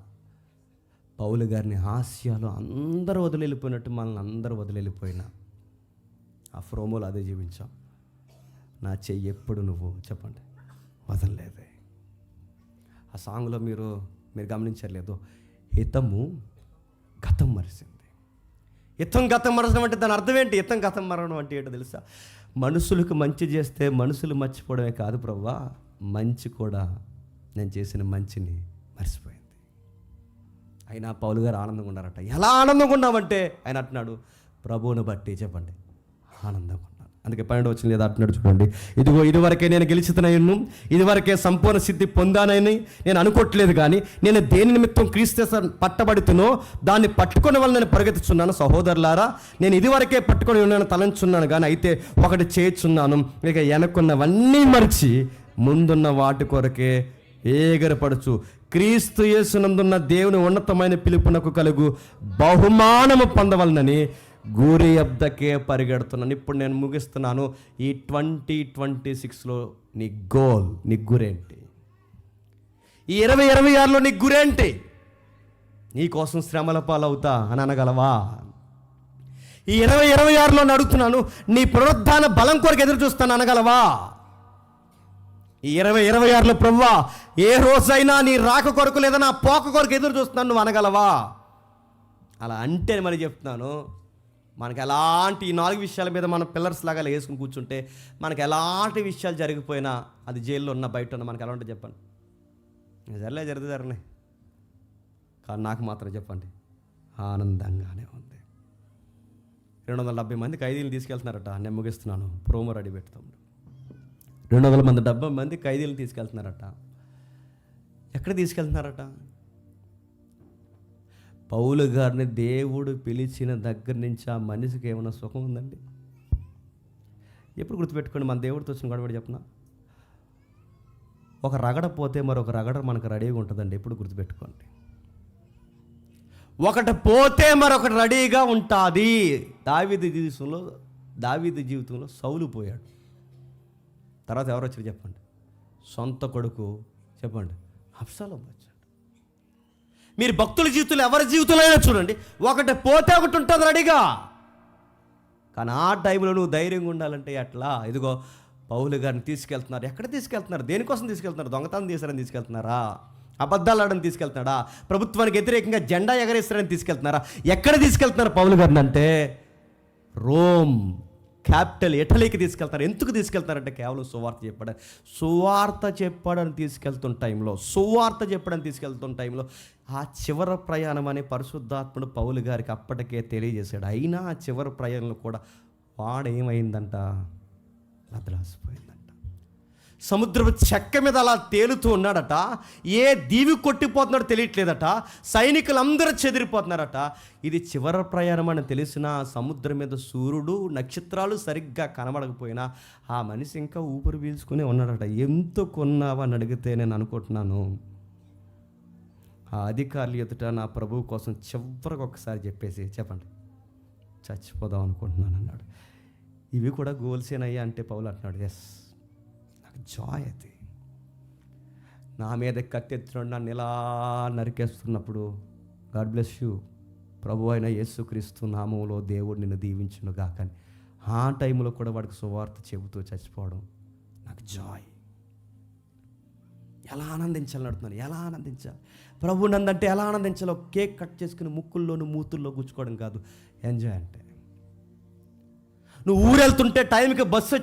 పౌలు గారిని హాస్యాలు అందరూ వదిలిపోయినట్టు మనల్ని అందరూ వదిలిపోయినా ఆ ఫ్రోమోలో అదే జీవించాం. నా చెయ్యి ఎప్పుడు నువ్వు చెప్పండి వదలలేదే. ఆ సాంగ్లో మీరు గమనించలేదు, హితము గతం మరిసింది. ఇతం గతం మరణం అంటే దాని అర్థం ఏంటి? ఇతం గతం మరణం అంటే ఏంటో తెలుసా? మనుషులకు మంచి చేస్తే మనుషులు మర్చిపోవడమే కాదు ప్రభువా, మంచి కూడా నేను చేసిన మంచిని మర్చిపోయింది. అయినా పౌలు గారు ఆనందంగా ఉన్నారట. ఎలా ఆనందంగా ఉన్నామంటే ఆయన అంటున్నాడు, ప్రభువును బట్టి చెప్పండి ఆనందంగా ఉన్నాను. అందుకే 12 వచ్చిన లేదా అంటున్నాడు చూడండి, ఇదిగో ఇదివరకే నేను గెలిచితనయ్యను, ఇదివరకే సంపూర్ణ సిద్ధి పొందానని నేను అనుకోవట్లేదు, కానీ నేను దేని నిమిత్తం క్రీస్తు పట్టబడుతునో దాన్ని పట్టుకునే వల్ల నేను పరిగెత్తుచున్నాను. సహోదరులారా, నేను ఇదివరకే పట్టుకొని ఉన్నాను తలంచున్నాను, కానీ అయితే ఒకటి చేయుచున్నాను, ఇక వెనక్కున్నవన్నీ మరిచి ముందున్న వాటి కొరకే ఏగరపడుచు క్రీస్తు యేసునందున్న దేవుని ఉన్నతమైన పిలుపునకు కలుగు బహుమానము పొందవలనని గురి యొద్దకే పరిగెడుతున్నాను. ఇప్పుడు నేను ముగిస్తున్నాను. ఈ 2026లో నీ గోల్, నీ గురేంటి? ఈ 2026లో నీ గురేంటి? నీ కోసం శ్రమల పాలవుతా అని అనగలవా? ఈ 2026లో అడుగుతున్నాను, నీ పునరుద్ధాన బలం కొరకు ఎదురు చూస్తాను అనగలవా? ఈ 2026లో ప్రభువా, ఏ రోజైనా నీ రాక కొరకు లేదా నా పోక కొరకు ఎదురు చూస్తున్నాను నువ్వు అనగలవా? అలా అంటే మరి చెప్తున్నాను, మనకి ఎలాంటి ఈ 4 విషయాల మీద మనం పిల్లర్స్ లాగా వేసుకుని కూర్చుంటే మనకి ఎలాంటి విషయాలు జరిగిపోయినా, అది జైల్లో ఉన్న బయట ఉన్న మనకి ఎలా ఉంటుంది చెప్పండి? జరుగుతారనే, కానీ నాకు మాత్రం చెప్పండి ఆనందంగానే ఉంది. 270 మంది ఖైదీలు తీసుకెళ్తున్నారట. నేను ముగిస్తున్నాను, ప్రోమో రెడీ పెడతాం. 270 మంది ఖైదీలు తీసుకెళ్తున్నారట. ఎక్కడ తీసుకెళ్తున్నారట? పౌలు గారిని దేవుడు పిలిచిన దగ్గర నుంచి ఆ మనిషికి ఏమైనా సుఖం ఉందండి? ఎప్పుడు గుర్తుపెట్టుకోండి, మన దేవుడితో వచ్చిన గొడవ చెప్పిన ఒక రగడ పోతే మరొక రగడ మనకు రెడీగా ఉంటుందండి. ఎప్పుడు గుర్తుపెట్టుకోండి, ఒకటి పోతే మరొకటి రెడీగా ఉంటుంది. దావీదు జీవితంలో సౌలు పోయాడు, తర్వాత ఎవరు వచ్చారు చెప్పండి? సొంత కొడుకు చెప్పండి, అబ్షాలోము వచ్చాడు. మీరు భక్తుల జీవితంలో ఎవరి జీవితంలో అయినా చూడండి, ఒకటి పోతే ఒకటి ఉంటుంది రెడీగా. కానీ ఆ టైంలో నువ్వు ధైర్యంగా ఉండాలంటే ఎట్లా? ఇదిగో పౌలు గారిని తీసుకెళ్తున్నారు. ఎక్కడ తీసుకెళ్తున్నారు? దేనికోసం తీసుకెళ్తున్నారు? దొంగతనం చేశారని తీసుకెళ్తున్నారా? అబద్ధాలు ఆడని తీసుకెళ్తున్నాడా? ప్రభుత్వానికి వ్యతిరేకంగా జెండా ఎగరేస్తారని తీసుకెళ్తున్నారా? ఎక్కడ తీసుకెళ్తున్నారు పౌలు గారిని అంటే? రోమ్ క్యాపిటల్ ఇటలీకి తీసుకెళ్తారు. ఎందుకు తీసుకెళ్తారంటే కేవలం సువార్త చెప్పాడని తీసుకెళ్తున్న టైంలో ఆ చివరి ప్రయాణం అనే పరిశుద్ధాత్ముడు పౌలు గారికి అప్పటికే తెలియజేశాడు. అయినా ఆ చివరి ప్రయాణంలో కూడా వాడేమైందంట? బదలాసిపోయిందంట. సముద్రపు చెక్క మీద అలా తేలుతూ ఉన్నాడట. ఏ దీవి కొట్టిపోతున్నాడో తెలియట్లేదట. సైనికులందరూ చెదిరిపోతున్నారట. ఇది చివరి ప్రయాణం అని తెలిసిన సముద్రం మీద సూర్యుడు నక్షత్రాలు సరిగ్గా కనబడకపోయినా ఆ మనిషి ఇంకా ఊపిరి పీల్చుకునే ఉన్నాడట. ఎంత కొన్నావని అడిగితే నేను అనుకుంటున్నాను, ఆ అధికారులు ఎదుట నా ప్రభువు కోసం చివరికి ఒకసారి చెప్పేసి చెప్పండి చచ్చిపోదాం అనుకుంటున్నాను అన్నాడు. ఇవి కూడా గోల్సేనయ్యా అంటే పౌలు అంటున్నాడు, ఎస్, నాకు జాయ్. అది నా మీద కత్తెత్తున్నాడు, నన్ను ఇలా నరికేస్తున్నప్పుడు గాడ్ బ్లెస్ యూ, ప్రభు అయిన యేసుక్రీస్తు నామంలో దేవుడు నిన్ను దీవించును గాక అని ఆ టైంలో కూడా వాడికి సువార్త చెబుతూ చచ్చిపోవడం నాకు జాయ్. ఎలా ఆనందించాలని అడుగుతున్నాను, ఎలా ఆనందించాలి? ప్రభు నందంటే ఎలా ఆనందించాలో కేక్ కట్ చేసుకుని ముక్కుల్లోను మూతుల్లో గుచ్చుకోవడం కాదు ఎంజాయ్ అంటే. నువ్వు ఊరెళ్తుంటే టైంకి బస్సు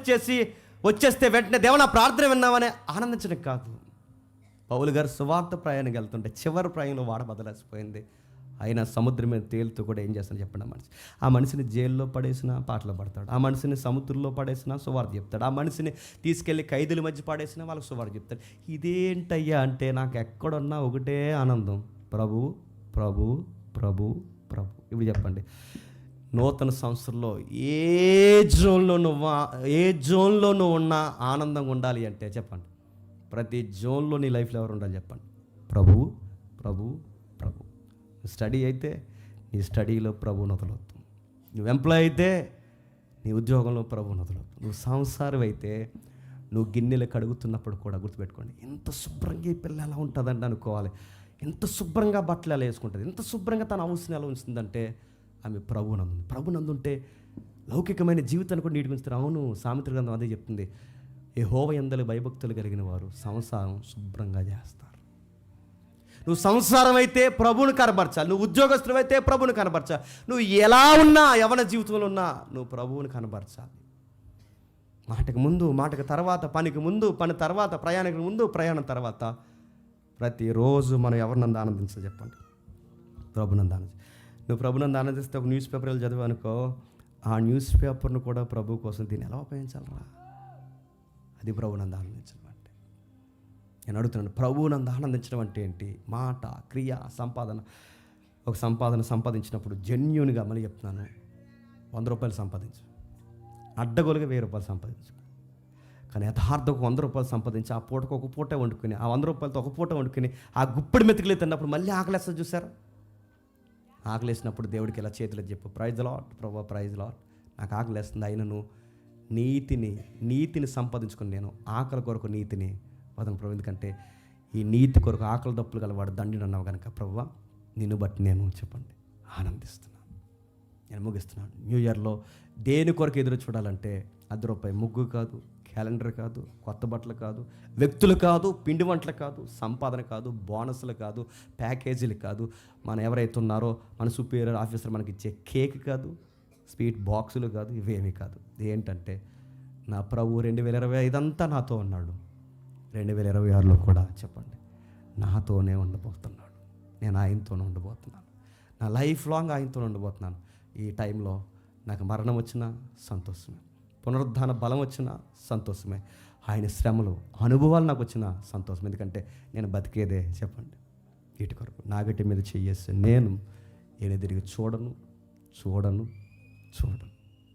వచ్చేస్తే వెంటనే దేవుని ప్రార్థన విన్నామని ఆనందించడం కాదు. పౌలు గారు సువార్త ప్రయాణం వెళ్తుంటే చివరి ప్రయాణంలో వాడ బదలాసిపోయింది. అయినా సముద్రం మీద తేలుతూ కూడా ఏం చేస్తాను చెప్పండి? ఆ మనిషిని జైల్లో పడేసినా పాటలు పడతాడు, ఆ మనిషిని సముద్రంలో పడేసినా సువార్త చెప్తాడు, ఆ మనిషిని తీసుకెళ్ళి ఖైదీల మధ్య పడేసినా వాళ్ళకి సువార్త చెప్తాడు. ఇదేంటయ్యా అంటే నాకు ఎక్కడున్నా ఒకటే ఆనందం, ప్రభు ప్రభు ప్రభు ప్రభు. ఇప్పుడు చెప్పండి, నూతన సంవత్సరంలో ఏ జోన్లో నువ్వు ఉన్నా ఆనందంగా ఉండాలి అంటే చెప్పండి, ప్రతి జోన్లో నీ లైఫ్లో ఎవరు ఉండాలి చెప్పండి? ప్రభు ప్రభు ప్రభు. స్టడీ అయితే నీ స్టడీలో ప్రభువును వదలొద్దు. నువ్వు ఎంప్లాయ్ అయితే నీ ఉద్యోగంలో ప్రభువును వదలొద్దు. నువ్వు సంసారం అయితే నువ్వు గిన్నెలు కడుగుతున్నప్పుడు కూడా గుర్తుపెట్టుకోండి, ఎంత శుభ్రంగా ఈ పిల్ల ఎలా ఉంటుందంటే అనుకోవాలి, ఎంత శుభ్రంగా బట్టలు ఎలా వేసుకుంటుంది, ఎంత శుభ్రంగా తన అవసరం ఎలా ఉంచుతుందంటే ఆమె ప్రభునందుంటే లౌకికమైన జీవితాన్ని కూడా నీటి ఉంచుతారు. అవును, సామెతల గ్రంథం అదే చెప్తుంది, యెహోవా యందు భయభక్తులు కలిగిన వారు సంసారం శుభ్రంగా చేస్తారు. నువ్వు సంసారం అయితే ప్రభువుని కనబరచాలి, నువ్వు ఉద్యోగస్తులు అయితే ప్రభువుని కనబరచాలి, నువ్వు ఎలా ఉన్నా యవన జీవితంలో ఉన్నా నువ్వు ప్రభువుని కనబరచాలి. మాటకు ముందు, మాటకు తర్వాత, పనికి ముందు, పని తర్వాత, ప్రయాణానికి ముందు, ప్రయాణం తర్వాత, ప్రతిరోజు మనం ఎవరినందు ఆనందించాలి చెప్పండి? ప్రభునందు ఆనందించాలి. నువ్వు ప్రభునందు ఆనందిస్తే ఒక న్యూస్ పేపర్లు చదివానుకో, ఆ న్యూస్ పేపర్ను కూడా ప్రభు కోసం దీన్ని ఎలా ఉపయోగించాలరా? అది ప్రభునందు ఆనందించడం అంటే. నేను అడుగుతున్నాను, ప్రభువునందు ఆనందించడం అంటే ఏంటి? మాట, క్రియ, సంపాదన. ఒక సంపాదించినప్పుడు జెన్యూన్గా మళ్ళీ చెప్తున్నాను, 100 రూపాయలు సంపాదించు, అడ్డగోలుగా 1000 రూపాయలు సంపాదించు. కానీ యథార్థకు 100 రూపాయలు సంపాదించి ఆ పూటకు ఒక పూట వండుకుని, ఆ 100 రూపాయలతో ఒక పూట వండుకుని ఆ గుప్పెడి మెతుకులే తిన్నప్పుడు మళ్ళీ ఆకలేస్తుంది చూసారా? ఆకలేసినప్పుడు దేవుడికి ఇలా చేతులు చెప్పు, ప్రైజ్ లాట్ ప్రభు, ప్రైజ్ లాట్, నాకు ఆకలేస్తుంది, అయినను నీతిని సంపాదించుకుని నేను ఆకలి కొరకు నీతిని వదన ప్రభు. ఎందుకంటే ఈ నీతి కొరకు ఆకలి దప్పులు గలవాడు దండిని అన్నావు కనుక ప్రభువా, నిన్ను బట్టి నేను చెప్పండి ఆనందిస్తున్నాను. నేను ముగిస్తున్నాను. న్యూ ఇయర్లో దేని కొరకు ఎదురు చూడాలంటే ₹10 ముగ్గు కాదు, క్యాలెండర్ కాదు, కొత్త బట్టలు కాదు, వ్యక్తులు కాదు, పిండి వంటలు కాదు, సంపాదన కాదు, బోనస్లు కాదు, ప్యాకేజీలు కాదు, మనం ఎవరైతే ఉన్నారో మన సుపీరియర్ ఆఫీసర్ మనకి ఇచ్చే కేక్ కాదు, స్వీట్ బాక్సులు కాదు, ఇవేమీ కాదు. ఏంటంటే నా ప్రభు 2025 అంతా నాతో ఉన్నాడు, 2026లో కూడా చెప్పండి నాతోనే ఉండబోతున్నాడు. నేను ఆయనతోనే ఉండబోతున్నాను, నా లైఫ్ లాంగ్ ఆయనతో ఉండబోతున్నాను. ఈ టైంలో నాకు మరణం వచ్చినా సంతోషమే, పునరుద్ధాన బలం వచ్చినా సంతోషమే, ఆయన శ్రమలు అనుభవాలు నాకు వచ్చిన సంతోషం. ఎందుకంటే నేను బతికేదే చెప్పండి వీటి కొరకు. నాగటి మీద చెయ్యేసి నేను తిరిగి చూడను.